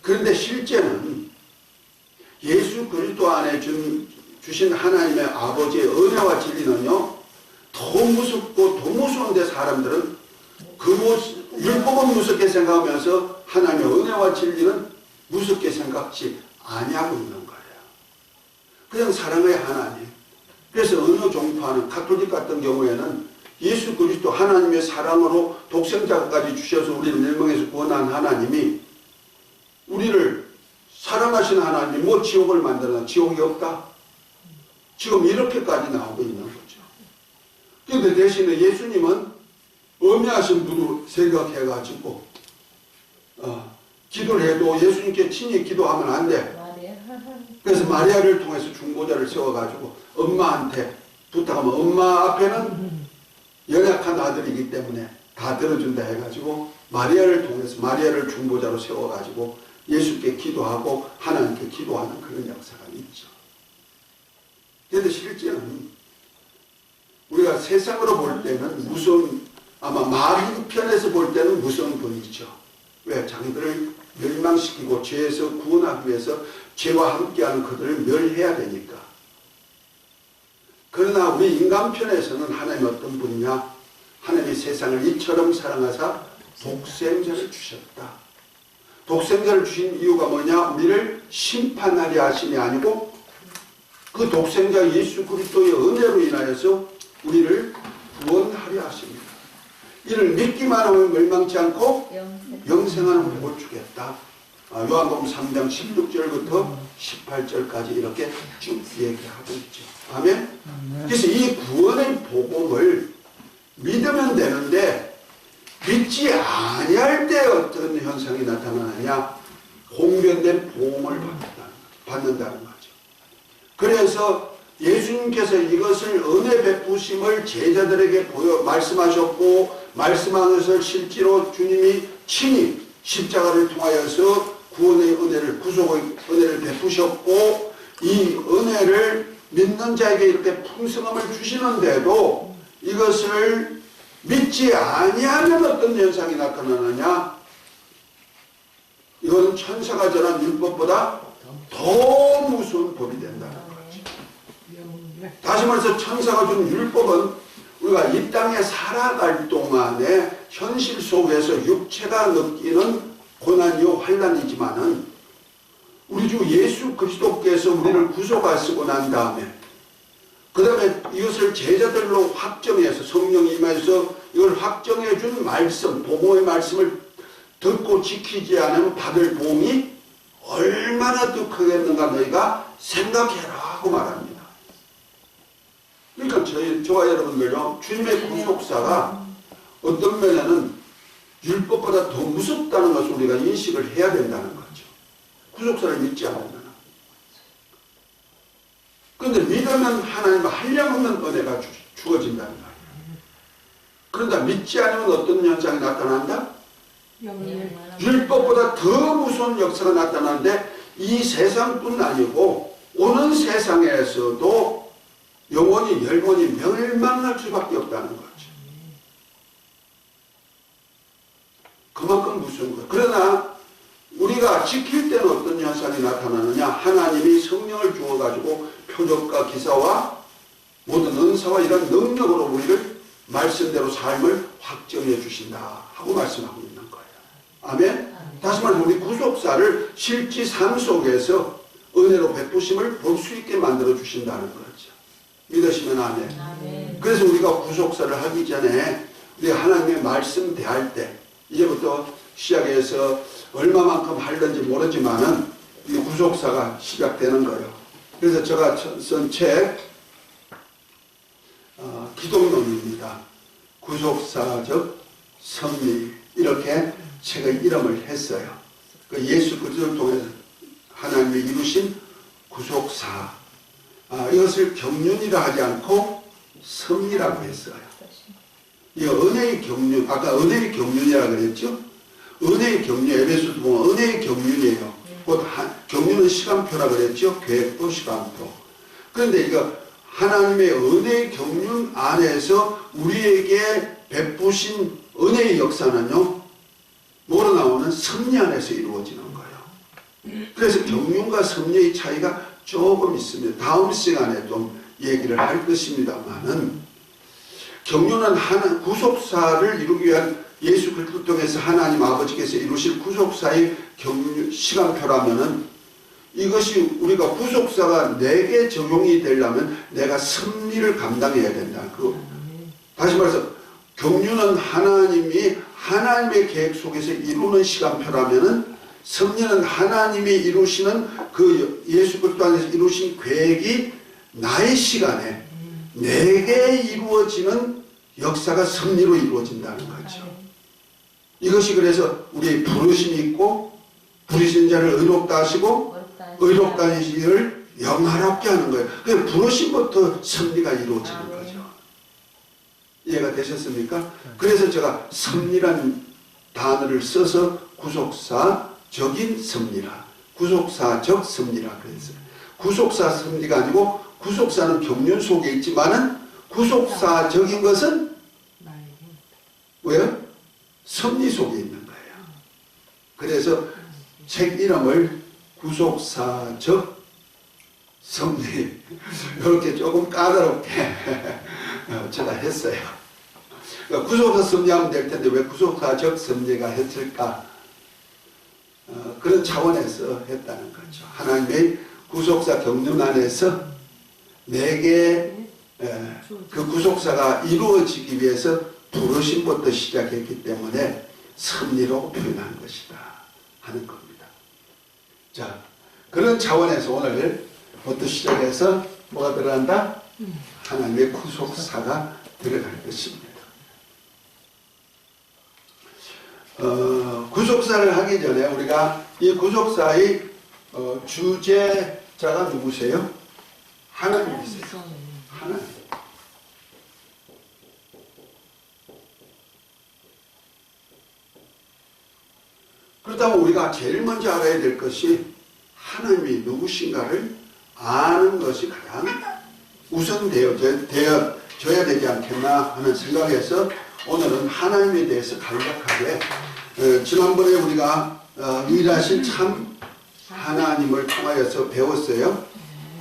그런데 실제는 예수 그리스도 안에 주신 하나님의 아버지의 은혜와 진리는요 더 무섭고 더 무서운데 사람들은 율법은 무섭게 생각하면서 하나님의 은혜와 진리는 무섭게 생각지 아니하고 있는 거예요. 그냥 사랑의 하나님. 그래서 어느 종파는 가톨릭 같은 경우에는 예수 그리스도 하나님의 사랑으로 독생자까지 주셔서 우리를 멸망에서 구원한 하나님이 우리를 사랑하신 하나님이 뭐 지옥을 만들어놔 지옥이 없다. 지금 이렇게까지 나오고 있는 거죠. 그런데 대신에 예수님은 엄미하신 분으로 생각해가지고 기도를 해도 예수님께 친히 기도하면 안 돼. 그래서 마리아를 통해서 중보자를 세워가지고 엄마한테 부탁하면 엄마 앞에는 연약한 아들이기 때문에 다 들어준다 해가지고 마리아를 통해서 마리아를 중보자로 세워가지고 예수께 기도하고 하나님께 기도하는 그런 역사가 있죠. 그런데 실제는 우리가 세상으로 볼 때는 무서운 아마 마귀 편에서 볼 때는 무서운 분이죠. 왜? 자기들을 멸망시키고 죄에서 구원하기 위해서 죄와 함께하는 그들을 멸해야 되니까. 그러나 우리 인간 편에서는 하나님 어떤 분이냐? 하나님이 세상을 이처럼 사랑하사 독생자를 주셨다. 독생자를 주신 이유가 뭐냐? 우리를 심판하려 하심이 아니고 그 독생자 예수 그리스도의 은혜로 인하여서 우리를 구원하려 하십니다. 이를 믿기만 하면 멸망치 않고 영생하는 복을 주겠다. 요한복음 3장 16절부터 18절까지 이렇게 쭉 얘기하고 있죠. 아멘? 그래서 이 구원의 복음을 믿으면 되는데 믿지 아니할 때 어떤 현상이 나타나느냐? 공변된 복음을 받는다는 거죠. 그래서 예수님께서 이것을 은혜 베푸심을 제자들에게 말씀하셨고 말씀한 것을 실제로 주님이 친히 십자가를 통하여서 구원의 은혜를 구속의 은혜를 베푸셨고 이 은혜를 믿는 자에게 이렇게 풍성함을 주시는데도 이것을 믿지 아니하면 어떤 현상이 나타나느냐? 이거는 천사가 전한 율법보다 더 무서운 법이 된다는 거죠. 다시 말해서 천사가 준 율법은 우리가 이 땅에 살아갈 동안에 현실 속에서 육체가 느끼는 고난이요 환난이지만은 우리 주 예수 그리스도께서 우리를 구속하시고 난 다음에 그 다음에 이것을 제자들로 확정해서 성령이 임해서 이걸 확정해 준 말씀, 복음의 말씀을 듣고 지키지 않으면 받을 복이 얼마나 더 크겠는가 너희가 생각해라 하고 말합니다. 그러니까 저와 여러분들요, 주님의 구속사가 어떤 면에는 율법보다 더 무섭다는 것을 우리가 인식을 해야 된다는 거죠. 구속사를 믿지 않으면. 그런데 믿으면 하나님과 한량없는 은혜가 주어진다는 거예요. 그런데 믿지 않으면 어떤 현상이 나타난다? 율법보다 더 무서운 역사가 나타나는데 이 세상뿐 아니고 오는 세상에서도 영혼이 멸망할 수밖에 없다는 거죠. 그만큼 무서운 거예요. 그러나 우리가 지킬 때는 어떤 현상이 나타나느냐? 하나님이 성령을 주어가지고 표적과 기사와 모든 은사와 이런 능력으로 우리를 말씀대로 삶을 확정해 주신다 하고 말씀하고 있는 거예요. 아멘? 다시 말해서 우리 구속사를 실제 삶 속에서 은혜로 베푸심을 볼 수 있게 만들어 주신다는 거죠. 믿으시면 아멘. 그래서 우리가 구속사를 하기 전에 우리 하나님의 말씀 대할 때 이제부터 시작해서 얼마만큼 할는지 모르지만은 이 구속사가 시작되는 거예요. 그래서 제가 쓴 책 기독론입니다. 구속사적 섭리 이렇게 책의 이름을 했어요. 그 예수 그리스도를 통해서 하나님이 이루신 구속사 이것을 경륜이라 하지 않고 섭리라고 했어요. 이 은혜의 경륜 아까 은혜의 경륜이라고 그랬죠. 은혜의 경륜 에베소서 보면 은혜의 경륜이에요. 곧 경륜은 시간표라고 그랬죠. 계획도 시간표. 그런데 이거 하나님의 은혜의 경륜 안에서 우리에게 베푸신 은혜의 역사는요. 뭐로 나오는 섭리 안에서 이루어지는 거예요. 그래서 경륜과 섭리의 차이가 조금 있습니다. 다음 시간에 좀 얘기를 할 것입니다만은 경륜은 구속사를 이루기 위한 예수 그리스도 통해서 하나님 아버지께서 이루실 구속사의 시간표라면은 이것이 우리가 구속사가 내게 적용이 되려면 내가 섭리를 감당해야 된다. 다시 말해서 경륜은 하나님이 하나님의 계획 속에서 이루는 시간표라면은 섭리는 하나님이 이루시는 그 예수 그리스도 안에서 이루신 계획이 나의 시간에 내게 이루어지는 역사가 섭리로 이루어진다는 거죠. 이것이 그래서 우리의 부르심이 있고 부르신 자를 의롭다 하시고 의롭다 하신 이를 영화롭게 하는 거예요. 그 부르심부터 섭리가 이루어지는 거죠. 이해가 되셨습니까? 그래서 제가 섭리란 단어를 써서 구속사적인 섭리라 구속사적 섭리라 그랬어요. 구속사 섭리가 아니고 구속사는 경륜 속에 있지만은 구속사적인 것은 왜요? 섭리 속에 있는 거예요. 그래서 책 이름을 구속사적 섭리 이렇게 조금 까다롭게 제가 했어요. 그러니까 구속사 섭리하면 될 텐데 왜 구속사적 섭리가 했을까? 그런 차원에서 했다는 거죠. 하나님의 구속사 경륜 안에서 내게 그 구속사가 이루어지기 위해서 부르심부터 시작했기 때문에 섭리로 표현한 것이다 하는 겁니다. 자, 그런 차원에서 오늘부터 시작해서 뭐가 들어간다? 하나님의 구속사가 들어갈 것입니다. 구속사를 하기 전에 우리가 이 구속사의 주제자가 누구세요? 하나님이세요. 하나님. 그렇다면 우리가 제일 먼저 알아야 될 것이 하나님이 누구신가를 아는 것이 가장 우선 되어져야 되지 않겠나 하는 생각에서 오늘은 하나님에 대해서 간략하게 지난번에 우리가 유일하신 참 하나님을 통하여서 배웠어요.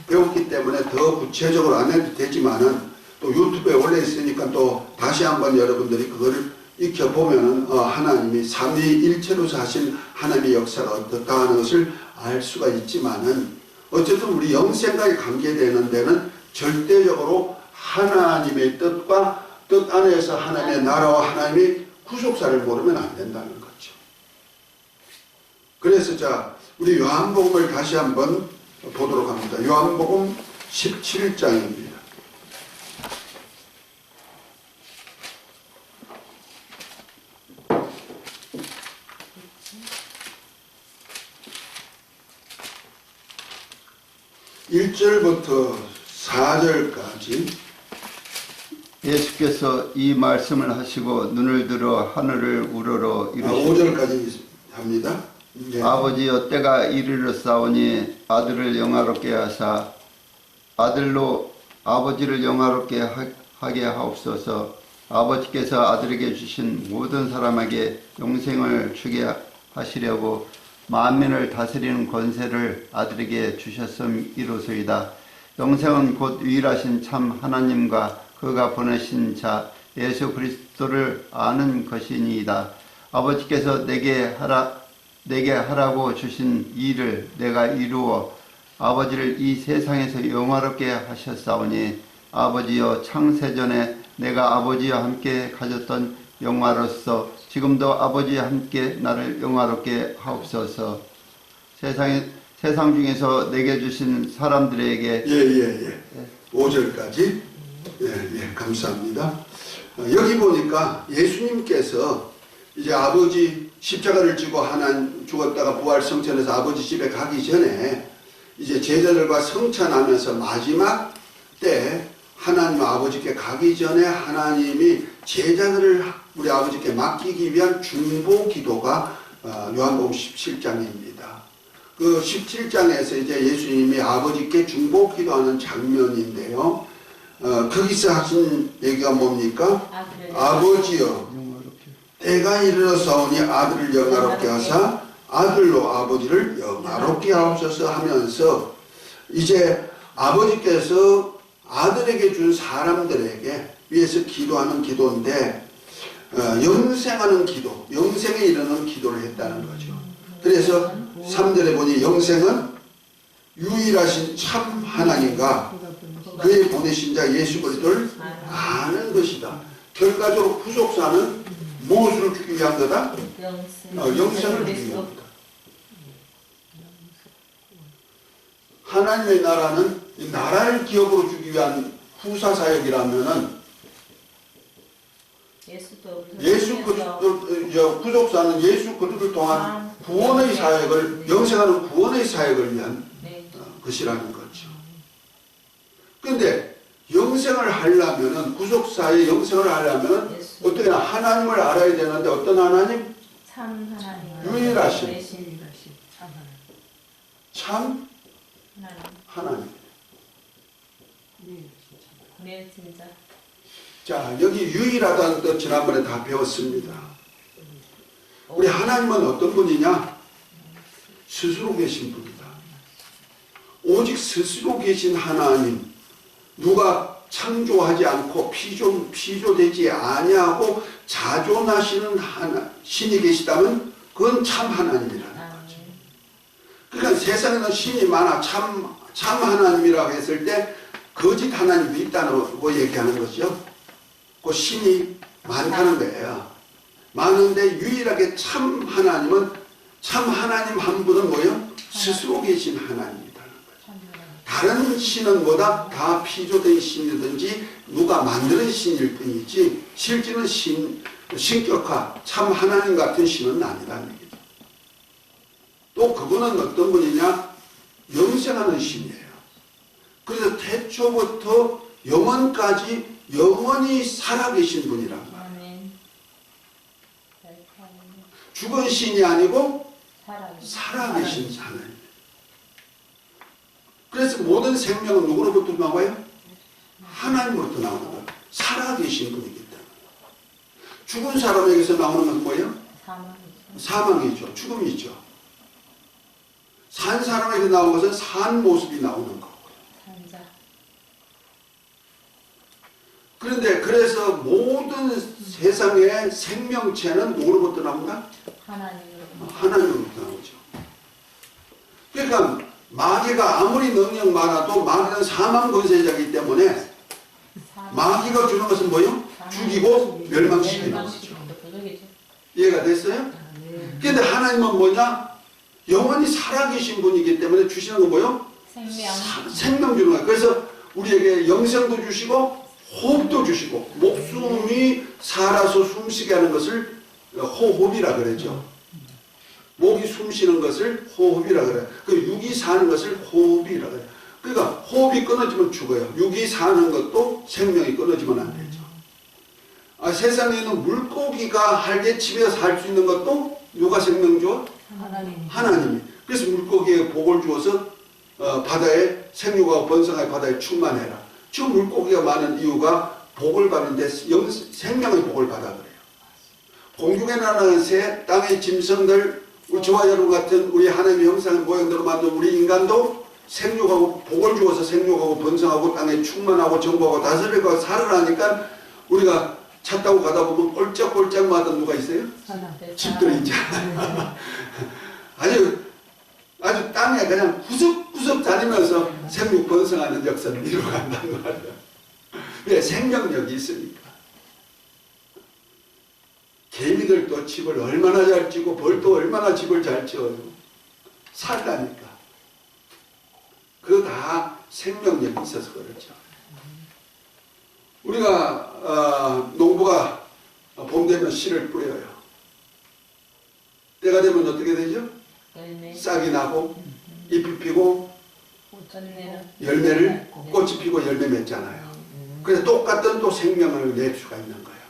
배웠기 때문에 더 구체적으로 안 해도 되지만은 또 유튜브에 올려 있으니까 또 다시 한번 여러분들이 그거를 익혀보면은 하나님이 삼위일체로서 하신 하나님의 역사가 어떻다 하는 것을 알 수가 있지만은 어쨌든 우리 영생과의 관계되는 데는 절대적으로 하나님의 뜻과 뜻 안에서 하나님의 나라와 하나님의 구속사를 모르면 안 된다는 거죠. 그래서 자 우리 요한복음을 다시 한번 보도록 합니다. 요한복음 17장입니다. 1절부터 4절까지 예수께서 이 말씀을 하시고 눈을 들어 하늘을 우러러 이르시되 5절까지 합니다. 네. 아버지여 때가 이르렀사오니 아들을 영화롭게 하사 아들로 아버지를 영화롭게 하게 하옵소서. 아버지께서 아들에게 주신 모든 사람에게 영생을 주게 하시려고 만민을 다스리는 권세를 아들에게 주셨음이로소이다. 영생은 곧 유일하신 참 하나님과 그가 보내신 자 예수 그리스도를 아는 것이니이다. 아버지께서 내게 하라고 주신 일을 내가 이루어 아버지를 이 세상에서 영화롭게 하셨사오니 아버지여 창세전에 내가 아버지와 함께 가졌던 영화로서 지금도 아버지와 함께 나를 영화롭게 하옵소서. 세상 중에서 내게 주신 사람들에게 5절까지 감사합니다. 여기 보니까 예수님께서 이제 아버지 십자가를 지고 하나님 죽었다가 부활 성천에서 아버지 집에 가기 전에 이제 제자들과 성찬하면서 마지막 때 하나님 아버지께 가기 전에 하나님이 제자들을 우리 아버지께 맡기기 위한 중보 기도가 요한복음 17장입니다. 그 17장에서 이제 예수님이 아버지께 중보 기도하는 장면인데요. 거기서 하신 얘기가 뭡니까? 아버지여 때가 이르렀사오니 아들을 영화롭게 하사 아들로 아버지를 영화롭게 하옵소서 하면서 이제 아버지께서 아들에게 준 사람들에게 위해서 기도하는 기도인데 영생하는 기도, 영생에 이르는 기도를 했다는 거죠. 그래서 3절에 보니 영생은 유일하신 참 하나님과 그의 보내신 자 예수 그리스도를 아는 것이다. 결과적으로 후속사는 무엇을 주기 위한 거다? 영생을 주기 위한 거다. 하나님의 나라는 나라를 기업으로 주기 위한 후사사역이라면은 예수 그리스도 후속사는 예수 그리스도를 통한 구원의 사역을 영생하는 구원의 사역을 위한 것이라는 거죠. 그런데 영생을 하려면은 구속사의 영생을 하려면은 어떻게 하나님을 알아야 되는데 어떤 하나님? 참 하나님. 유일하신 참 하나님. 네, 진짜. 자, 여기 유일하다는 뜻 지난번에 다 배웠습니다. 우리 하나님은 어떤 분이냐? 스스로 계신 분이다. 오직 스스로 계신 하나님, 누가 창조하지 않고 피조되지 아니하고 자존하시는 신이 계시다면 그건 참 하나님이라는 거죠. 그러니까 세상에는 신이 많아 참 하나님이라고 했을 때 거짓 하나님도 있다고 얘기하는 거죠. 그 신이 많다는 거예요. 많은데 유일하게 참 하나님은 참 하나님 한 분은 뭐예요? 스스로 계신 하나님이라는 거죠. 다른 신은 뭐다? 다 피조된 신이든지 누가 만드는 신일 뿐이지 실제는 신격화 참 하나님 같은 신은 아니라는 얘기죠. 또 그분은 어떤 분이냐? 영생하는 신이에요. 그래서 태초부터 영원까지 영원히 살아계신 분이란 말이에요. 죽은 신이 아니고 살아계신 하나님. 그래서 모든 생명은 누구로부터 나와요? 하나님으로부터 나오는 거예요. 살아계신 분이기 때문에. 죽은 사람에게서 나오는 건 뭐예요? 사망이죠. 죽음이죠. 산 사람에게 나오는 것은 산 모습이 나오는 거고요. 그런데 그래서 모든 세상의 생명체는 누구로부터 나온다? 하나님으로부터 나오죠. 그러니까 마귀가 아무리 능력 많아도 마귀는 사망 권세자이기 때문에 마귀가 주는 것은 뭐예요? 죽이고 멸망시키는 것이죠. 이해가 됐어요? 그런데 하나님은 뭐냐? 영원히 살아계신 분이기 때문에 주시는 건 뭐예요? 생명 주는 거예요. 그래서 우리에게 영생도 주시고 호흡도 주시고 목숨이 살아서 숨쉬게 하는 것을 호흡이라 그러죠. 목이 숨쉬는 것을 호흡이라 그래요. 그 육이 사는 것을 호흡이라 그래요. 그러니까 호흡이 끊어지면 죽어요. 육이 사는 것도 생명이 끊어지면 안 되죠. 세상에 있는 물고기가 활개치며 살 수 있는 것도 누가 생명 줘? 하나님이. 그래서 물고기에 복을 주어서 바다에 생육하고 번성하여 바다에 충만해라. 지금 물고기가 많은 이유가 복을 받는데 생명의 복을 받아 그래요. 공중에 나는 새, 땅의 짐승들, 저와 여러분 같은 우리 하나님의 형상의 모양대로 만든 우리 인간도 생육하고 복을 주어서 생육하고 번성하고 땅에 충만하고 정복하고 다스리고 살아나니까 우리가 차 타고 가다 보면 꼴짝꼴짝마다 누가 있어요? 집들이 있잖아요. 아주 땅에 그냥 구석구석 다니면서 생육 번성하는 역사를 이루어간단 말이에요. 왜? 생명력이 있으니까. 개미들도 집을 얼마나 잘 지고 벌도 얼마나 집을 잘 지어요. 살다니까. 그거 다 생명력이 있어서 그렇죠. 우리가 농부가 봄 되면 씨를 뿌려요. 때가 되면 어떻게 되죠? 싹이 나고 잎이 피고 열매를 꽃이 피고 열매 맺잖아요. 그래서 똑같은 또 생명을 낼 수가 있는 거예요.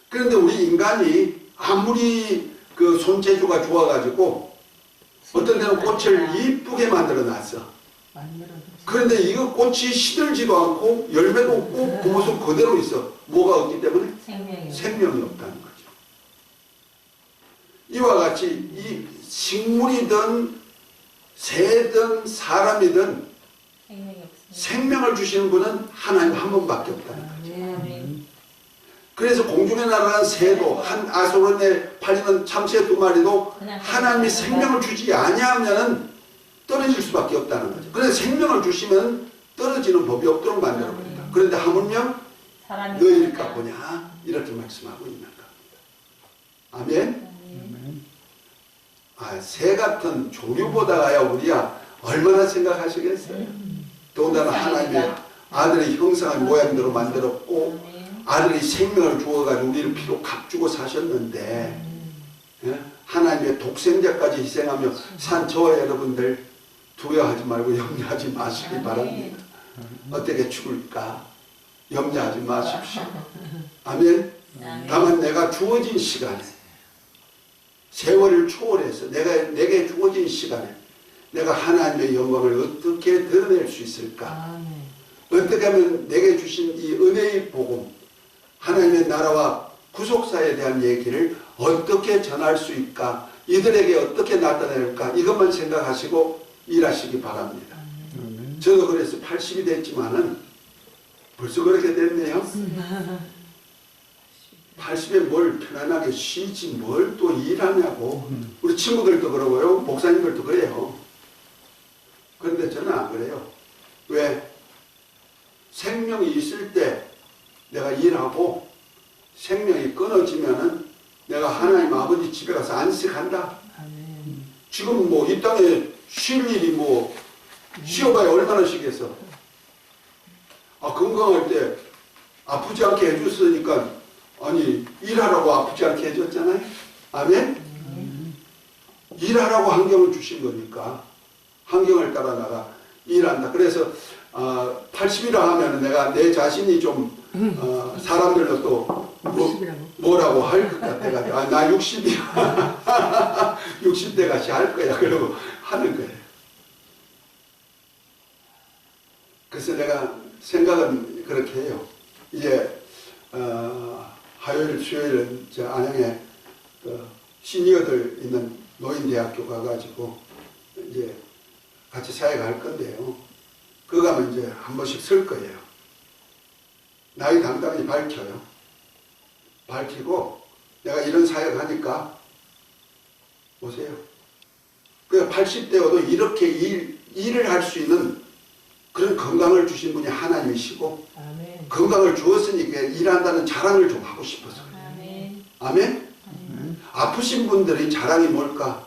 그런데 우리 인간이 아무리 그 손재주가 좋아가지고 어떤 데는 꽃을 이쁘게 만들어 놨어. 그런데 이거 꽃이 시들지도 않고 열매도 없고 그 모습 그대로 있어. 뭐가 없기 때문에? 생명이 없다는 거죠. 이와 같이 이 식물이든 새든 사람이든 생명을 주시는 분은 하나님 한 분밖에 없다는 거죠. 그래서 공중에 날아간 새도 한 아소론에 팔리는 참새 2마리도 하나님이 생명을 주지 아니하면 떨어질 수밖에 없다는 거죠. 그래서 생명을 주시면 떨어지는 법이 없도록 만들어버린다. 그런데 하물며 너희를 깎으냐 이렇게 말씀하고 있는 겁니다. 아멘. 새 같은 조류보다야 우리야 얼마나 생각하시겠어요? 더군다나 하나님의 아들의 형상의 모양대로 만들었고 아들이 생명을 주어가지고 우리를 피로 값주고 사셨는데 하나님의 독생자까지 희생하며 산 저와 여러분들 두려워하지 말고 염려하지 마시기 바랍니다. 어떻게 죽을까 염려하지 마십시오. 아멘. 다만 내가 주어진 시간에 세월을 초월해서 내게 주어진 시간에 내가 하나님의 영광을 어떻게 드러낼 수 있을까? 어떻게 하면 내게 주신 이 은혜의 복음 하나님의 나라와 구속사에 대한 얘기를 어떻게 전할 수 있을까? 이들에게 어떻게 나타낼까? 이것만 생각하시고 일하시기 바랍니다. 저도 그래서 80이 됐지만은 벌써 그렇게 됐네요. 80에 뭘 편안하게 쉬지 뭘 또 일하냐고. 우리 친구들도 그러고요. 목사님들도 그래요. 그런데 저는 안 그래요. 왜? 생명이 있을 때 내가 일하고 생명이 끊어지면은 내가 하나님 아버지 집에 가서 안식한다. 지금 뭐 이 땅에 쉴 일이 뭐 쉬어봐야 얼마나 쉬겠어. 건강할 때 아프지 않게 해줬으니까 아니 일하라고 아프지 않게 해줬잖아요. 아멘? 일하라고 환경을 주신 거니까 환경을 따라 나가 일한다. 그래서 80이라 하면 내가 내 자신이 좀 사람들로 또 뭐라고 할 것 같아가지고 나 60이야 60대 같이 할 거야 그러고 하는 거예요. 그래서 내가 생각은 그렇게 해요. 이제 화요일 수요일은 저 안양에 시니어들 있는 노인대학교 가가지고 이제 같이 사회가 할 건데요. 그거 가면 이제 한 번씩 쓸 거예요. 나이 당당히 밝혀요. 밝히고 내가 이런 사역 하니까 보세요. 그 80대여도 이렇게 일을 할 수 있는 그런 건강을 주신 분이 하나님이시고 아멘. 건강을 주었으니까 일한다는 자랑을 좀 하고 싶어서 아멘. 아멘? 아프신 분들의 자랑이 뭘까?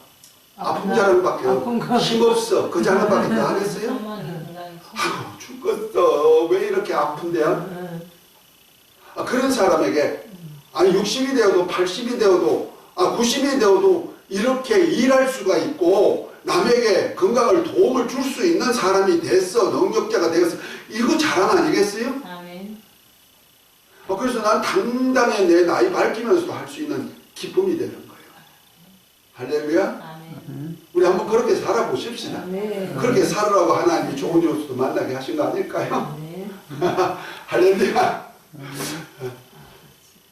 아픈 자랑밖에 힘없어. 그 자랑밖에 더 하겠어요? 아유 죽겠어. 왜 이렇게 아픈데요? 그런 사람에게 아니 60이 되어도 80이 되어도 90이 되어도 이렇게 일할 수가 있고 남에게 건강을 도움을 줄 수 있는 사람이 됐어. 능력자가 되었어. 이거 자랑 아니겠어요? 아멘. 그래서 난 당당히 내 나이 밝히면서도 할 수 있는 기쁨이 되는 거예요. 할렐루야. 아멘. 우리 한번 그렇게 살아보십시다. 네. 그렇게 살으라고 하나님이 좋은 요소도 만나게 하신 거 아닐까요? 네. 할렐루야.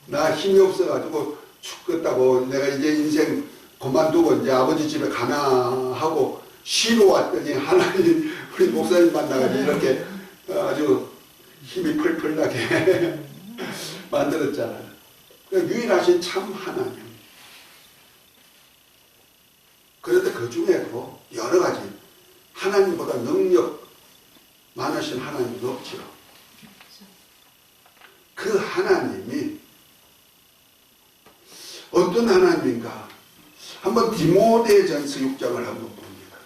나 힘이 없어가지고 죽겠다고 내가 이제 인생 그만두고 이제 아버지 집에 가나 하고 쉬러 왔더니 하나님 우리 목사님 만나가지고 이렇게 아주 힘이 펄펄 나게 만들었잖아요. 유일하신 참 하나님. 그런데 그 중에도 여러 가지 하나님보다 능력 많으신 하나님은 없죠. 그 하나님이 어떤 하나님인가? 한번 디모데전서 6장을 한번 봅니다.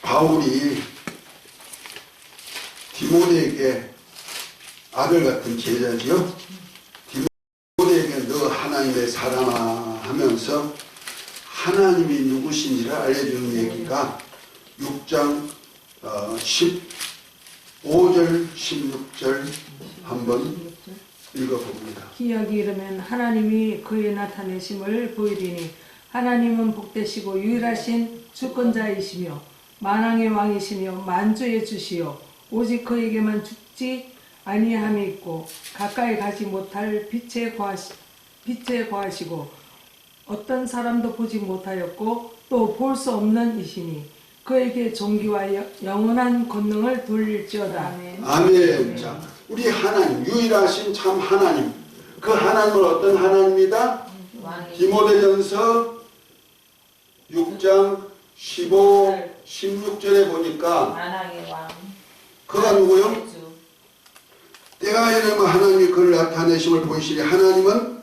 바울이 디모데에게 아들 같은 제자지요. 디모데에게 너 하나님의 사랑아 하면서 하나님이 누구신지를 알려주는 얘기가 6장 15절 16절 한번 읽어봅니다. 기약이 이르면 하나님이 그의 나타내심을 보이리니 하나님은 복되시고 유일하신 주권자이시며 만왕의 왕이시며 만주의 주시요 오직 그에게만 죽지 아니함이 있고 가까이 가지 못할 빛에 거하시고 어떤 사람도 보지 못하였고 또 볼 수 없는 이시니 그에게 존귀와 영원한 권능을 돌릴지어다. 아멘. 아멘. 자, 우리 하나님 유일하신 참 하나님. 그 하나님은 어떤 하나님이다? 왕이 디모데전서 6장 15, 16절에 보니까 만왕의 왕. 그가 누구요? 주. 때가 이르면 하나님이 그를 나타내심을 보이시니 하나님은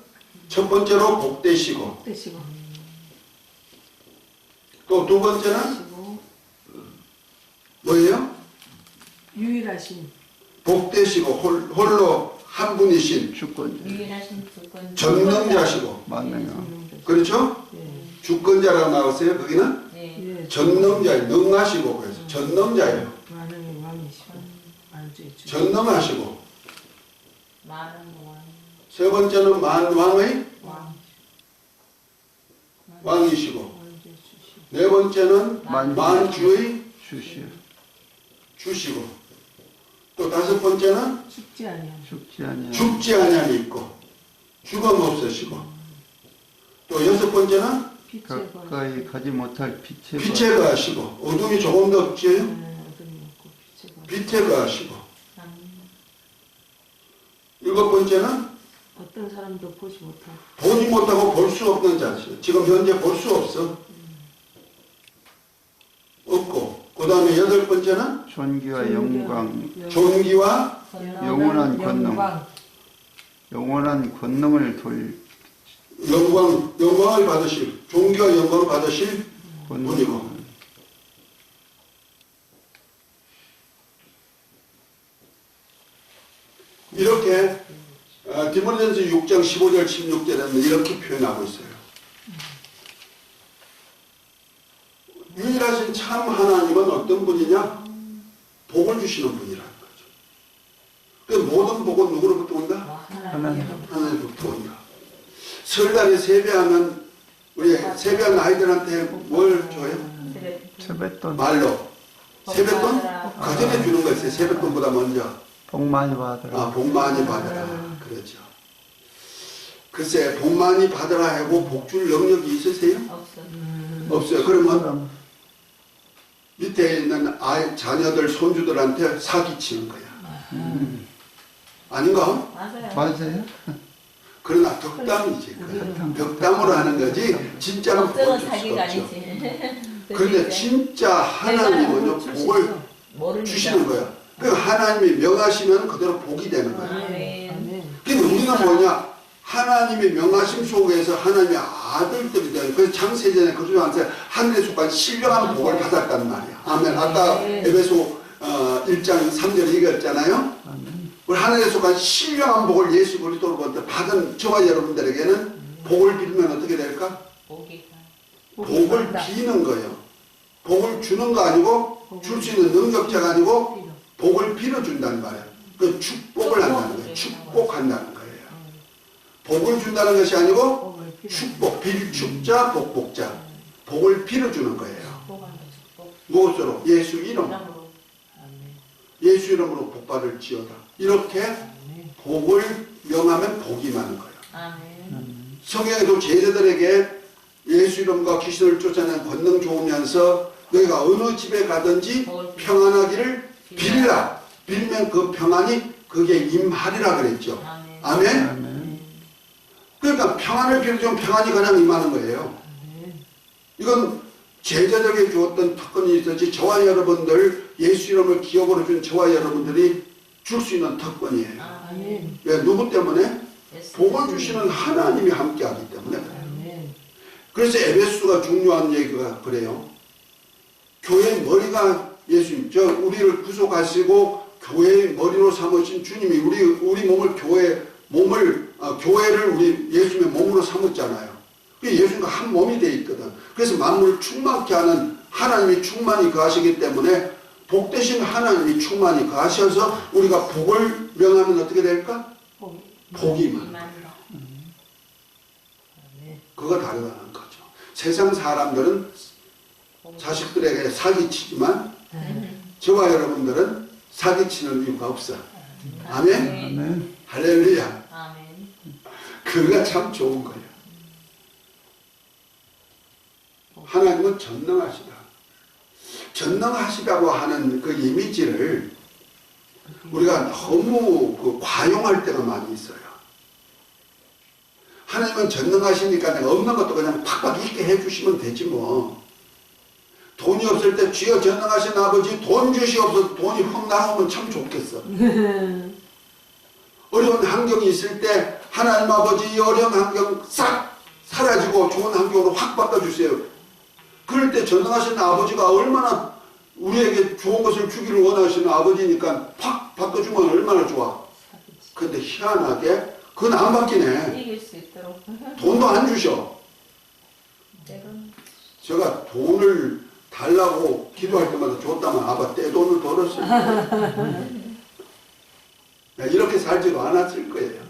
첫 번째로 복되시고 복되시고 또 두 번째는 뭐예요? 유일하신 복되시고 홀로 한 분이신 주권자 유일하신 주권. 전능자시고 만능이야. 그렇죠? 예. 주권자라고 나왔어요. 거기는 네. 예. 전능자예요. 능하시고 그래서 전능자예요. 만왕의 왕이시고 만주의 주 전능하시고 많은 왕. 세 번째는 만왕의 왕. 왕이시고 만주의 주시 네 번째는 만주의 주시오. 주시고 또 다섯 번째는 죽지 아니함 죽지 아니하고 죽지 아니함이 있고 죽음 없으시고 또 여섯 번째는 빛에 거하시고 가까이 가지 못할 빛에 빛에 거하시고 어둠이 조금 더 없지 어둠이 없고 빛에 거하시고 빛에 거하시고 아멘. 일곱 번째는 어떤 사람도 보지 못하고 보지 못하고 볼 수 없는 자시 지금 현재 볼 수 없어 없고 그 다음에 여덟 번째는 존귀와 영광 존귀와 영원한 권능. 영원한 권능을 돌 영광을 받으실 존귀와 영광을 받으실 분이고 이렇게 디모데전서 6장 15절 16절에는 이렇게 표현하고 있어요. 유일하신 참 하나님은 어떤 분이냐? 복을 주시는 분이라는 거죠. 그 모든 복은 누구로부터 온다? 하나님. 하나님부터 온다. 설날에 세배하면 우리 세배하는 아이들한테 뭘 줘요? 세뱃돈 말로. 세뱃돈? 그 전에 주는 거 있어요. 세뱃돈보다 먼저. 복 많이 받으라. 복 많이 받아라. 그렇죠. 글쎄, 복 많이 받아라 하고 복 줄 능력이 있으세요? 없어. 없어요. 그러면 밑에 있는 자녀들, 손주들한테 사기치는 거야. 아닌가? 맞아요. 맞아요? 그러나 덕담이지. 덕담으로 하는 거지. 진짜로 복을 걱정은 줄 사기가 수가 없죠. 아니지. 그런데 진짜 하나님은요, 복을 모르니까. 주시는 거야. 그 하나님이 명하시면 그대로 복이 되는 거야. 아멘. 근데 우리는 뭐냐? 하나님의 명하심 속에서 하나님의 아들들이 되는. 그래서 창세전에 그중에서 하늘에 속한 신령한 복을 받았단 말이야. 아멘. 아까 에베소 1장 3절 읽었잖아요. 우리 하늘에 속한 신령한 복을 예수 그리스도로부터 받은 저와 여러분들에게는 복을 빌면 어떻게 될까? 복을 비는 거예요. 복을 주는 거 아니고 줄 수 있는 능력자가 아니고 복을 빌어준다는 말이에요. 그 축복을 한다는 거예요. 축복한다는 거예요. 복을 준다는 것이 아니고 축복, 빌축자, 복복자. 복을 빌어주는 거예요. 무엇으로? 예수 이름으로. 예수 이름으로 복 받을지어다. 이렇게 복을 명하면 복이 많은 거예요. 성경에도 제자들에게 예수 이름과 귀신을 쫓아내는 권능 좋으면서 너희가 어느 집에 가든지 평안하기를 빌라. 빌면 그 평안이 그게 임하리라 그랬죠. 아멘. 그러니까 평안을 빌어주면 평안이 그냥 임하는 거예요. 이건 제자들에게 주었던 특권이 있었지 저와 여러분들 예수 이름을 기업으로 준 저와 여러분들이 줄 수 있는 특권이에요. 왜? 누구 때문에? 복을 주시는 하나님이 함께하기 때문에 그래요. 그래서 에베소가 중요한 얘기가 그래요. 교회의 머리가 예수님, 우리를 구속하시고 교회의 머리로 삼으신 주님이 우리 몸을 교회를 우리 예수님의 몸으로 삼았잖아요. 예수님과 한 몸이 돼 있거든. 그래서 만물을 충만케 하는 하나님이 충만히 거하시기 때문에 복되신 하나님이 충만히 거하셔서 우리가 복을 명하면 어떻게 될까? 복이 많아요. 그거 다르다는 거죠. 세상 사람들은 자식들에게 사기치지만 저와 여러분들은 사기치는 이유가 없어. 아멘? 할렐루야. 그가 참 좋은 거예요. 하나님은 전능하시다. 전능하시다고 하는 그 이미지를 우리가 너무 과용할 때가 많이 있어요. 하나님은 전능하시니까 내가 없는 것도 그냥 팍팍 있게 해주시면 되지 뭐. 돈이 없을 때 주여 전능하신 아버지 돈 주시옵소서. 돈이 훅 나오면 참 좋겠어. 어려운 환경이 있을 때 하나님 아버지 이 어려운 환경 싹 사라지고 좋은 환경으로 확 바꿔주세요. 그럴 때 전능하신 아버지가 얼마나 우리에게 좋은 것을 주기를 원하시는 아버지니까 확 바꿔주면 얼마나 좋아. 근데 희한하게 그건 안 바뀌네. 이길 수 있도록. 돈도 안 주셔. 제가 돈을 달라고 기도할 때마다 줬다만 아빠 떼돈을 벌었어요. 이렇게 살지도 않았을 거예요.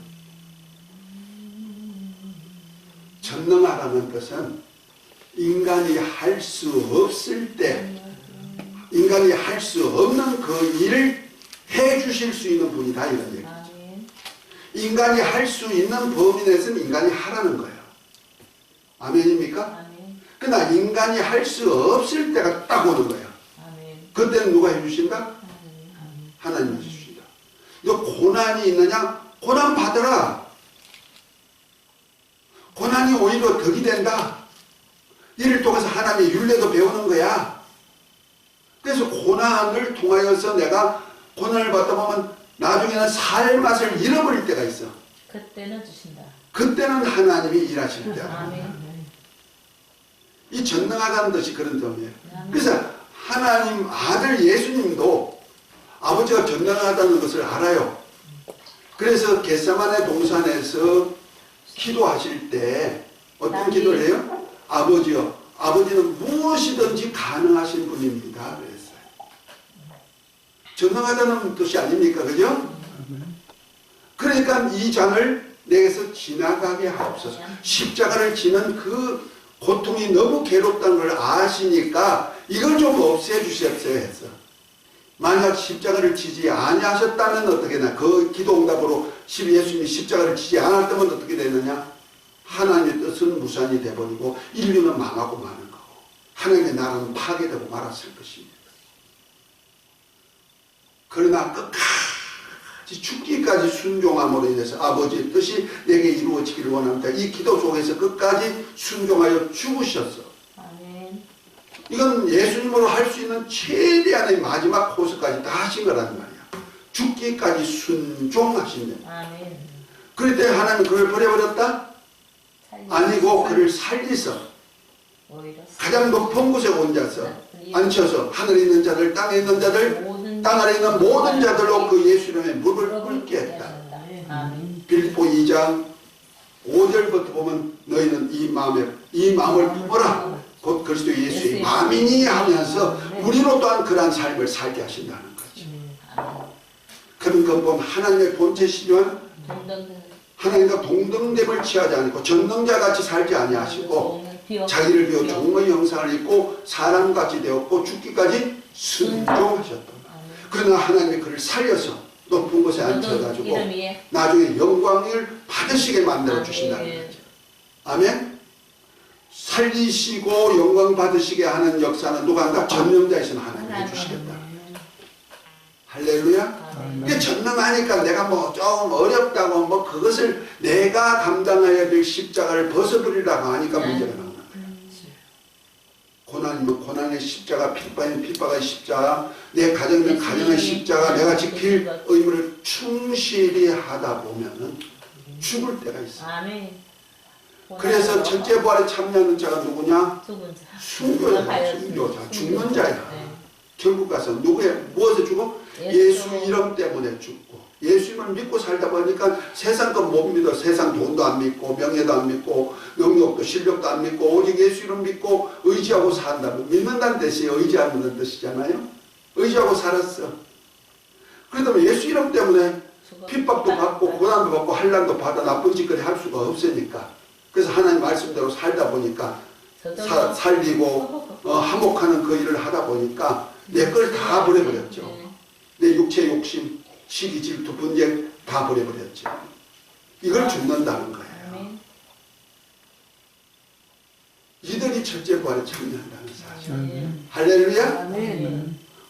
전능하다는 것은 인간이 할 수 없을 때 인간이 할 수 없는 그 일을 해 주실 수 있는 분이다 이런 얘기죠. 인간이 할 수 있는 범위 내에서는 인간이 하라는 거예요. 아멘입니까? 그러나 인간이 할 수 없을 때가 딱 오는 거예요. 그때는 누가 해주신다? 하나님이 해주신다. 너 고난이 있느냐? 고난 받으라. 고난이 오히려 덕이 된다. 이를 통해서 하나님의 율례도 배우는 거야. 그래서 고난을 통하여서 내가 고난을 받다 보면 나중에는 살 맛을 잃어버릴 때가 있어. 그때는 주신다. 그때는 하나님이 일하실 때야. 이 전능하다는 뜻이 그런 점이에요. 그래서 하나님 아들 예수님도 아버지가 전능하다는 것을 알아요. 그래서 겟세마네 동산에서 기도하실 때 어떤 기도를 해요? 아버지요, 아버지는 무엇이든지 가능하신 분입니다. 그랬어요. 전능하다는 뜻이 아닙니까? 그죠? 그러니까 이 잔을 내게서 지나가게 하옵소서. 십자가를 지는 그 고통이 너무 괴롭다는 걸 아시니까 이걸 좀 없애주셨어야 했어. 만약 십자가를 지지 아니하셨다면 어떻게 되나? 그 기도응답으로 예수님이 십자가를 지지 않았다면 어떻게 되느냐? 하나님의 뜻은 무산이 되어버리고 인류는 망하고 마는 거고 하나님의 나라는 파괴되고 말았을 것입니다. 그러나 끝까지 죽기까지 순종함으로 인해서 아버지의 뜻이 내게 이루어지기를 원합니다. 이 기도 속에서 끝까지 순종하여 죽으셨어. 아멘. 이건 예수님으로 할 수 있는 최대한의 마지막 코스까지 다 하신 거란 말이야. 죽기까지 순종하신 거야. 아멘. 그럴 때 하나님은 그를 버려버렸다? 아니고 그를 살리서 가장 높은 곳에 얹어서 앉혀서 하늘에 있는 자들 땅에 있는 자들 땅 아래 있는 모든 자들로 그 예수 이름의 무릎을 꿇게 했다. 아멘. 빌립보 2장 5절부터 보면 너희는 이 마음을 품어라. 곧 그리스도 예수의 마음이니 하면서 우리로 또한 그러한 삶을 살게 하신다는 거죠. 그런 근본 하나님의 본체시지만 하나님과 동등됨을 취하지 않고 전능자같이 살지 아니하시고 자기를 비워 종의 형상을 입고 사람같이 되었고 죽기까지 순종하셨다. 그러나 하나님이 그를 살려서 높은 곳에 앉혀가지고 나중에 영광을 받으시게 만들어 주신다는 거죠. 아멘. 살리시고 영광 받으시게 하는 역사는 누가 한다? 전능자이신 하나님이 해주시겠다. 할렐루야. 이게 전능하니까 내가 뭐 조금 어렵다고 뭐 그것을 내가 감당해야 될 십자가를 벗어버리려고 하니까 문제가 나오는 거예요. 고난이면 고난의 십자가, 핍박이면 핍박의 십자가, 내 가정이면 가정의 십자가, 내가 지킬 의무를 충실히 하다 보면은 죽을 때가 있어요. 그래서 첫째 부활에 참여하는 자가 누구냐? 순교자, 순교자, 죽는 자야. 결국 가서 무엇에 죽어? 예수 이름 때문에 죽고, 예수 이름을 믿고 살다 보니까 세상 것 못 믿어. 세상 돈도 안 믿고 명예도 안 믿고 능력도 실력도 안 믿고 오직 예수 이름 믿고 의지하고 산다면, 믿는다는 뜻이 의지하는 뜻이잖아요. 의지하고 살았어. 그러다 예수 이름 때문에 핍박도 받고 고난도 받고 한란도 받아 나쁜 짓거리 할 수가 없으니까, 그래서 하나님 말씀대로 살다 보니까 살리고 화목하는 그 일을 하다 보니까 내 걸 다 버려버렸죠. 내 육체 욕심, 시기, 질투, 분쟁 다 버려버렸죠. 이걸 죽는다는 거예요. 이들이 첫째 부활에 참여한다는 사실. 할렐루야.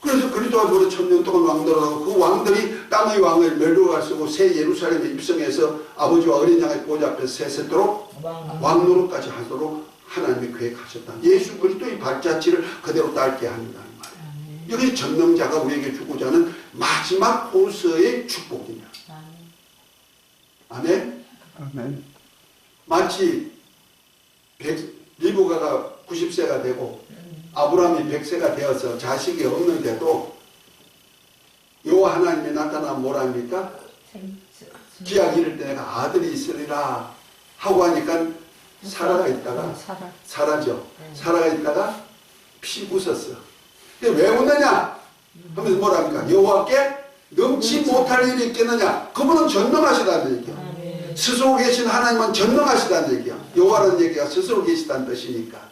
그래서 그리스도가 1000년 동안 왕들하고 그 왕들이 땅의 왕을 멸류관 쓰고 새 예루살렘에 입성해서 아버지와 어린 양의 보좌 앞에서 세세토록 왕노릇까지 하도록 하나님이 계획하셨다. 예수 그리스도의 발자취를 그대로 따르게 한다는 말이에요. 여기 전능자가 우리에게 주고자 하는 마지막 호서의 축복이냐. 아멘. 아멘. 마치 리브가가 90세가 되고 아브라함이 100세가 되어서 자식이 없는데도 여호와 하나님이 나타나면 뭐라 합니까? 기약 이를 때 내가 아들이 있으리라 하고 하니까 사라가 있다가 사라져. 사라가 있다가 피 웃었어. 왜 웃느냐 하면서 뭐라 합니까? 여호와께 넘치 못할 일이 있겠느냐. 그분은 전능하시다는 얘기야. 스스로 계신 하나님은 전능하시다는 얘기야. 여호와라는 얘기가 스스로 계시다는 뜻이니까.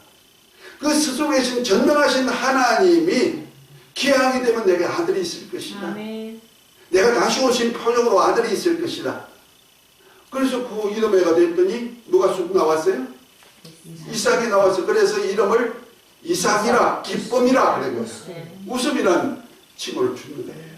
그 스스로 계신 전능하신 하나님이 기약이 되면 내게 아들이 있을 것이다. 내가 다시 오신 표적으로 아들이 있을 것이다. 그래서 그 이름에가 됐더니 누가 쑥 나왔어요? 이삭이 나왔어. 그래서 이름을 이삭이라, 기쁨이라 그래 거예요. 웃음이란 칭호를 주는 거예요.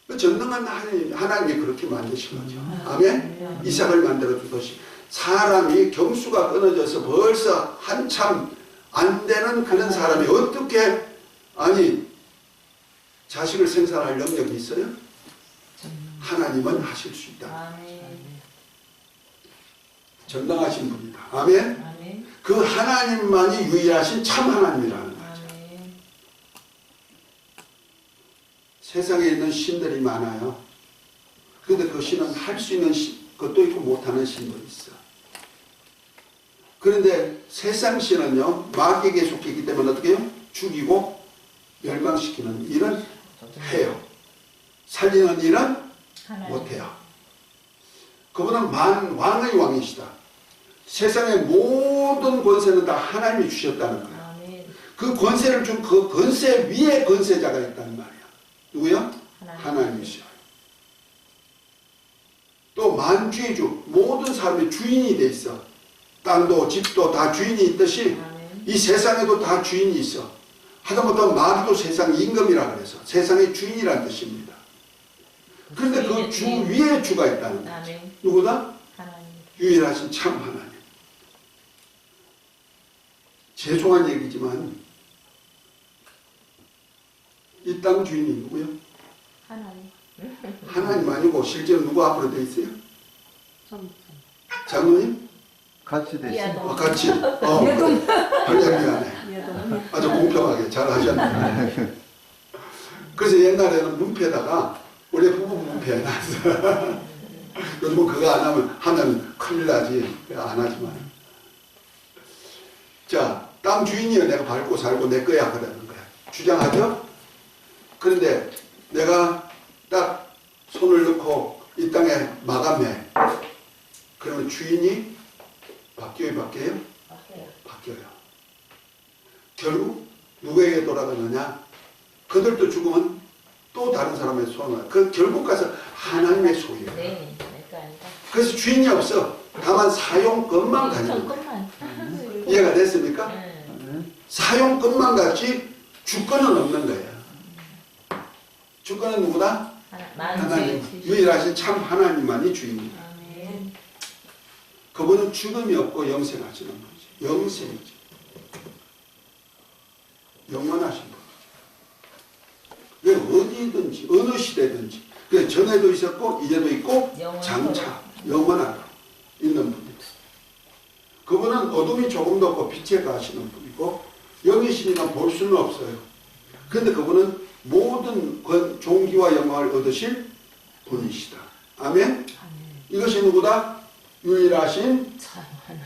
그 전능한 하나님이 그렇게 만드신 거죠. 아멘? 이삭을 만들어 주듯이 사람이 경수가 끊어져서 벌써 한참 안 되는 그런 사람이 어떻게 자식을 생산할 능력이 있어요? 하나님은 하실 수 있다. 전능하신 분이다. 아멘? 그 하나님만이 유일하신 참 하나님이라는 거죠. 세상에 있는 신들이 많아요. 그런데 그 신은 할 수 있는 것도 있고 못하는 신도 있어. 그런데 세상 신은요, 마귀에게 속해 있기 때문에 어떻게 해요? 죽이고 멸망시키는 일은 해요. 살리는 일은 못해요. 그분은 왕의 왕이시다. 세상의 모든 권세는 다 하나님이 주셨다는 거예요. 그 권세를 준 그 권세 위에 권세자가 있다는 말이야. 누구요? 하나님이시요. 또 만주의주, 모든 사람의 주인이 돼 있어. 땅도 집도 다 주인이 있듯이 이 세상에도 다 주인이 있어. 하다못해 마귀도 세상 임금이라 그래서 세상의 주인이라는 뜻입니다. 그런데 그 주 위에 주가 있다는 거죠. 누구다? 유일하신 참 하나님. 죄송한 얘기지만 이 땅 주인이 누구요? 하나님 아니고 실제로 누구 앞으로 돼 있어요? 장로님? 같이 됐어. 이하동. 같이 예동. 할렐루야네. 예동. 아주 공평하게 잘 하셨네. 그래서 옛날에는 문패에다가 우리 부부 문패 해놨어. 요즘은 그거 안 하면 큰일 나지. 안 하지만. 자, 땅 주인이여 내가 밟고 살고 내 거야 그러는 거야. 주장하죠? 그런데 내가 딱 손을 넣고 이 땅에 마감해. 그러면 주인이 바뀌어요? 바뀌어요. 결국 누구에게 돌아가느냐? 그들도 죽으면 또 다른 사람의 손을. 그 결국 가서 하나님의 소유예요. 네, 내가 아니다. 그래서 주인이 없어. 다만 사용권만 가지고. 것만. 이해가 됐습니까? 네. 사용권만 갖지 주권은 없는 거예요. 주권은 누구다? 하나님. 유일하신 참 하나님만이 주인이다. 아멘. 그분은 죽음이 없고 영생하시는 분이죠. 영생이죠. 영원하신 분. 왜 어디든지 어느 시대든지 그 전에도 있었고 이제도 있고 장차 영원하고 있는 분이다. 그분은 어둠이 조금도 없고 빛에 가시는 분이고 영이시니까 볼 수는 없어요. 그런데 그분은 모든 존귀와 영광을 얻으실 분이시다. 아멘? 이것이 누구다? 유일하신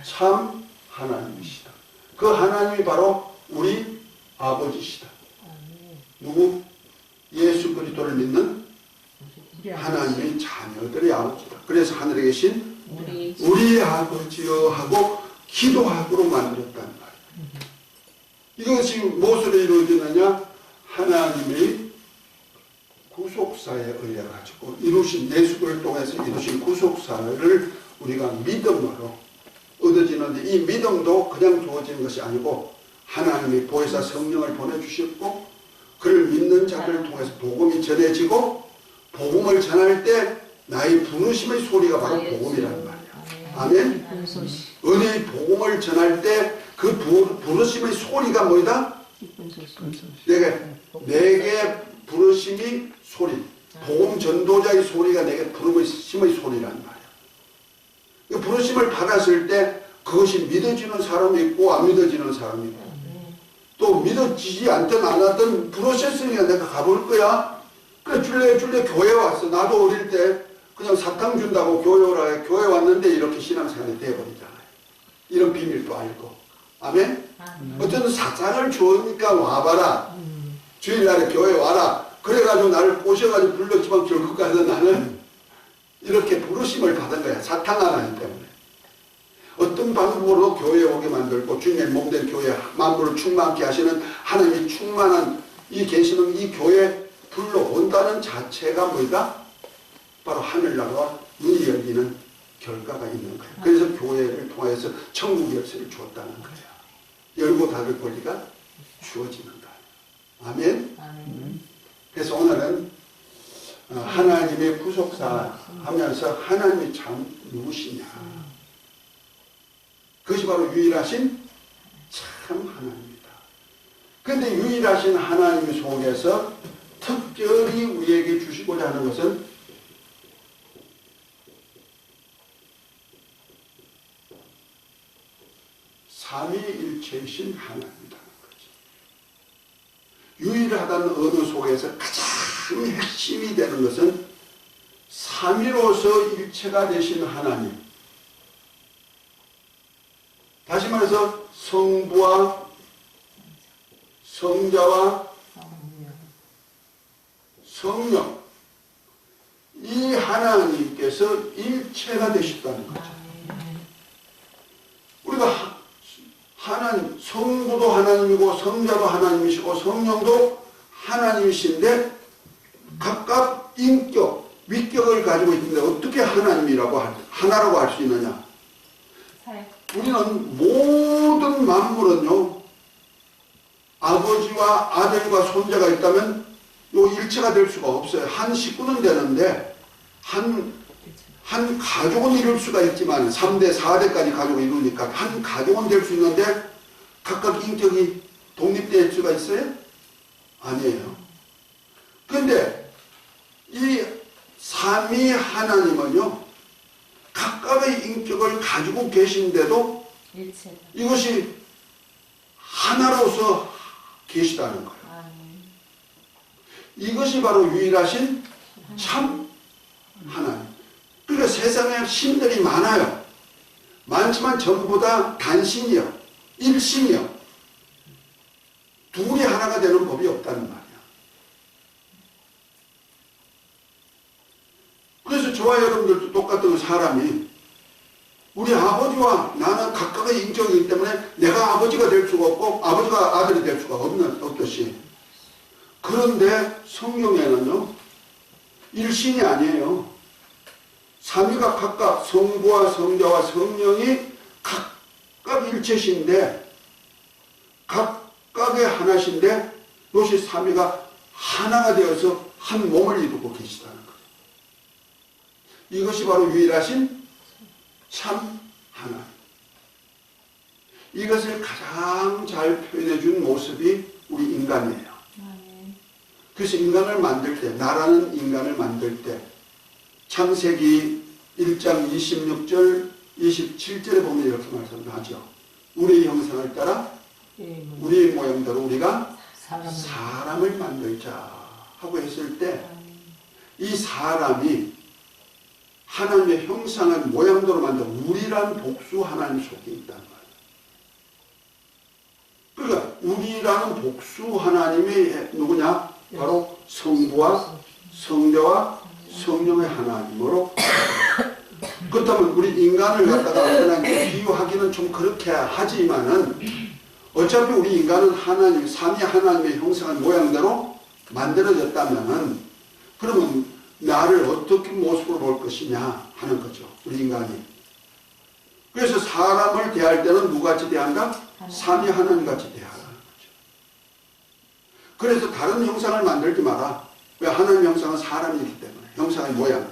참 하나님이시다. 그 하나님이 바로 우리 아버지시다. 누구? 예수 그리스도를 믿는 하나님의 자녀들의 아버지다. 그래서 하늘에 계신 우리 아버지여 하고 기도하고로 만들었단 말이에요. 이것이 무엇으로 이루어지느냐? 하나님의 구속사에 의해 가지고 이루신 예수를 통해서 이루신 구속사를 우리가 믿음으로 얻어지는데 이 믿음도 그냥 주어지는 것이 아니고 하나님이 보혜사 성령을 보내주셨고 그를 믿는 자들을 통해서 복음이 전해지고 복음을 전할 때 나의 부르심의 소리가 바로 복음이라는 말이야. 아멘? 은혜의 복음을 전할 때 그 부르심의 소리가 뭐이다? 내게 부르심이 소리, 복음 전도자의 소리가 내게 부르심의 소리란 말이야. 부르심을 받았을 때 그것이 믿어지는 사람이 있고 안 믿어지는 사람이 있고 또 믿어지지 않든 안 하든 부르셨으니까 내가 가볼 거야. 그래 줄래 교회 왔어. 나도 어릴 때 그냥 사탕 준다고 교회 오라 교회 왔는데 이렇게 신앙생활이 되어버리잖아요. 이런 비밀도 알고. 아멘? 어쨌든 사탕을 주니까 와봐라. 주일날에 교회 와라. 그래가지고 나를 꼬셔가지고 불렀지만 결국 가서 나는 이렇게 부르심을 받은 거야. 사탕 하나님 때문에. 어떤 방법으로 교회에 오게 만들고 주님의 몸된 교회 만물을 충만케 하시는 하나님이 충만한 이 계시는 이 교회에 불러온다는 자체가 뭐다? 바로 하늘나라와 눈이 열리는 결과가 있는 거예요. 그래서 교회를 통해서 천국 열쇠를 주었다는 거예요. 열고 닫을 권리가 주어지는 거예요. 아멘? 그래서 오늘은 하나님의 구속사 하면서 하나님이 참 누구시냐. 그것이 바로 유일하신 참 하나님이다. 그런데 유일하신 하나님 속에서 특별히 우리에게 주시고자 하는 것은 삼위일체이신 하나님이라는 거죠. 유일하다는 언어 속에서 가장 핵심이 되는 것은 삼위로서 일체가 되신 하나님. 다시 말해서 성부와 성자와 성령 이 하나님께서 일체가 되셨다는 거죠. 우리가 하나님, 성부도 하나님이고 성자도 하나님이시고 성령도 하나님이신데 각각 인격, 위격을 가지고 있는데 어떻게 하나님이라고 하나라고 할 수 있느냐? 우리는 모든 만물은요 아버지와 아들과 손자가 있다면 요 일체가 될 수가 없어요. 한 식구는 되는데 한 가족은 이룰 수가 있지만 3대, 4대까지 가족을 이루니까 한 가족은 될 수 있는데 각각 인격이 독립될 수가 있어요? 아니에요. 그런데 이 삼위 하나님은요 각각의 인격을 가지고 계신데도 일체다. 이것이 하나로서 계시다는 거예요. 아멘. 이것이 바로 유일하신 참 하나님. 그러니까 세상에 신들이 많아요. 많지만 전부 다 단신이요, 일신이요. 둘이 하나가 되는 법이 없다는 말이야. 그래서 저와 여러분들도 똑같은 사람이 우리 아버지와 나는 각각의 인격이기 때문에 내가 아버지가 될 수가 없고 아버지가 아들이 될 수가 없듯이, 그런데 성경에는요 일신이 아니에요. 삼위가 각각 성부와 성자와 성령이 각각 일체신데 각각의 하나신데 이것이 삼위가 하나가 되어서 한 몸을 이루고 계시다는 거예요. 이것이 바로 유일하신 참 하나님. 이것을 가장 잘 표현해 준 모습이 우리 인간이에요. 아멘. 그래서 인간을 만들 때, 나라는 인간을 만들 때 창세기 1장 26절 27절에 보면 이렇게 말씀하죠. 우리의 형상을 따라 우리의 모양대로 우리가 사람을 만들자 하고 했을 때 이 사람이 하나님의 형상을 모양대로 만든 우리란 복수 하나님 속에 있다는 거예요. 그러니까 우리라는 복수 하나님이 누구냐? 바로 성부와 성자와 성령의 하나님으로. 그렇다면 우리 인간을 갖다가 하나님께 비유하기는 좀 그렇게 하지만은 어차피 우리 인간은 하나님, 삼위 하나님의 형상을 모양대로 만들어졌다면은 그러면 나를 어떻게 모습으로 볼 것이냐 하는 거죠. 우리 인간이. 그래서 사람을 대할 때는 누구같이 대한다? 삼위 하나님같이 대하라는 거죠. 그래서 다른 형상을 만들지 마라. 왜? 하나님 형상은 사람이기 때문에. 형상의 모양이.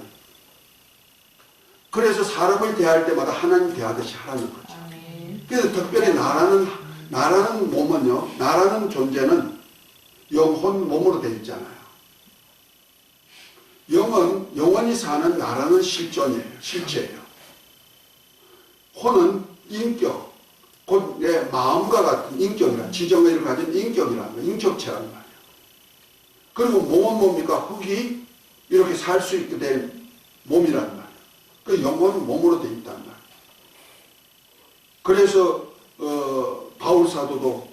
그래서 사람을 대할 때마다 하나님 대하듯이 하라는 거죠. 그래서 특별히 나라는 몸은요, 나라는 존재는 영혼 몸으로 되어 있잖아요. 영은 영원히 사는 나라는 실존이에요. 실체예요. 혼은 인격, 곧 내 마음과 같은 인격이란, 지정의를 가진 인격이라는 거예요. 인격체라는 말이에요. 그리고 몸은 뭡니까? 흙이 이렇게 살 수 있게 된 몸이라는 말이에요. 그 영혼은 몸으로 되어 있다는 말이에요. 그래서 바울 사도도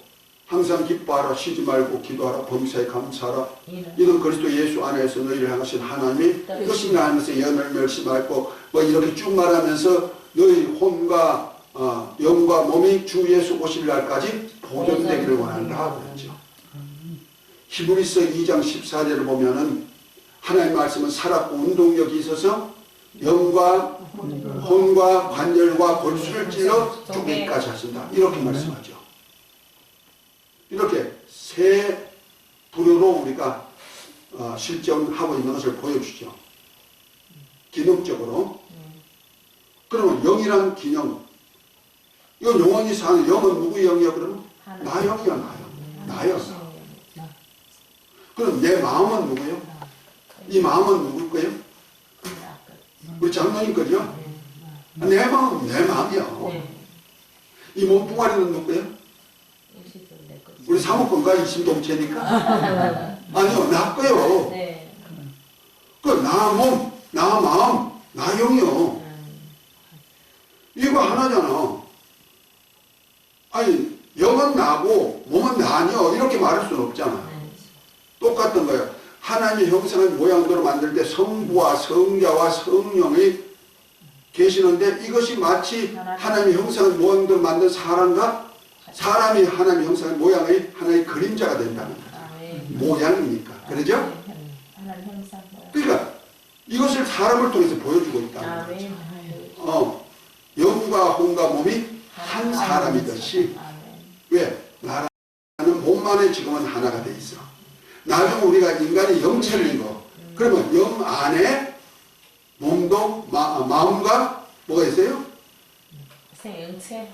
항상 기뻐하라, 쉬지 말고 기도하라, 범사에 감사하라. 이는 그리스도 예수 안에서 너희를 향하신 하나님이 뜻인가 하면서 연을 멸시하고 뭐 이렇게 쭉 말하면서 너희 혼과 영과 몸이 주 예수 오실 날까지 보존되기를 원한다 그랬죠. 히브리서 2장 14절을 보면은 하나님의 말씀은 살았고 운동력이 있어서 영과 혼과 관절과 골수를 찔러 쪼개기까지 하신다. 이렇게 말씀하죠. 이렇게 세 부류로 우리가 실정하고 있는 것을 보여주죠. 기능적으로. 그러면 영이란 기능. 이건 영원히 사는 영은 누구 영이야 그러면? 나 영이야, 나 영. 나였어. 그럼 내 마음은 누구예요? 이 마음은 누굴 거예요? 우리 장로님 거죠? 내 마음은 내 마음이야. 이 몸뚱아리는 누구예요? 우리 사모권과 이심동체니까? 아니요, 나 거요. 그 나 몸, 나 마음, 나 영이요. 이거 하나잖아. 아니, 영은 나고 몸은 나 아니요. 이렇게 말할 수는 없잖아. 똑같은 거예요. 하나님의 형상의 모양대로 만들 때 성부와 성자와 성령이 계시는데 이것이 마치 하나님의 형상의 모양대로 만든 사람과 사람이 하나님의 형상의 모양의 하나의 그림자가 된다는 거죠. 모양이니까. 그러죠? 그러니까 이것을 사람을 통해서 보여주고 있다는 거죠. 영과 혼과 몸이 한 사람이듯이. 왜? 나라는 몸만에 지금은 하나가 돼 있어. 나중에 우리가 인간이 영체를 입어. 그러면 영 안에 몸도 마음과 뭐가 있어요?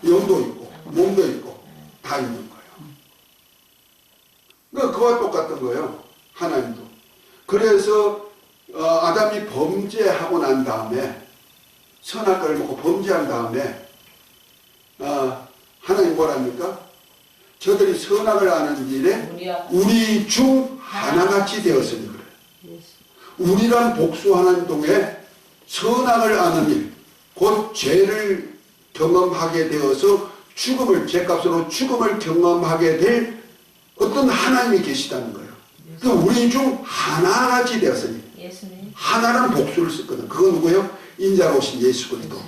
영도 있고 몸도 있고 다 있는 거예요. 그러니까 그와 똑같은 거예요. 하나님도. 그래서 아담이 범죄하고 난 다음에 선악과를 먹고 범죄한 다음에 하나님 뭐랍니까? 저들이 선악을 아는 일에 우리 중 하나같이 되었으니 그래. 우리란 복수하는 동에 선악을 아는 일, 곧 죄를 경험하게 되어서 죄값으로 죽음을 경험하게 될 어떤 하나님이 계시다는 거예요. 그 우리 중 하나같이 되었으니. 하나는 복수를 썼거든. 그건 누구예요? 인자로 오신 예수 그리스도.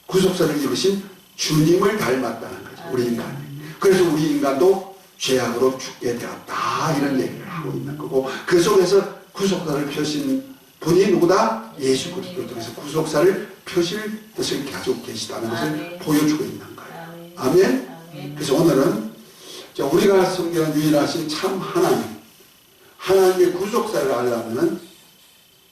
구속사를 입으신 주님을 닮았다는 거죠. 우리 인간이. 그래서 우리 인간도 죄악으로 죽게 되었다. 이런 얘기를 하고 있는 거고, 그 속에서 구속사를 펴신 분이 누구다? 예수 그리스도. 그래서 구속사를 펴실 뜻을 가지고 계시다는 것을 보여주고 있는 거예요. 아멘. 그래서 오늘은 우리가 섬기는 유일하신 참 하나님의 구속사를 알려면은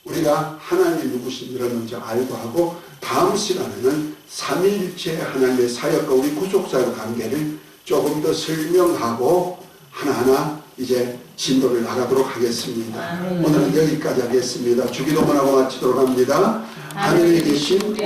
우리가 하나님이 누구신지를 먼저 알고 하고, 다음 시간에는 삼위일체 하나님의 사역과 우리 구속사의 관계를 조금 더 설명하고 하나하나 이제 진도를 나가도록 하겠습니다. 오늘은 여기까지 하겠습니다. 주기도문하고 마치도록 합니다. 하늘에 계신 우리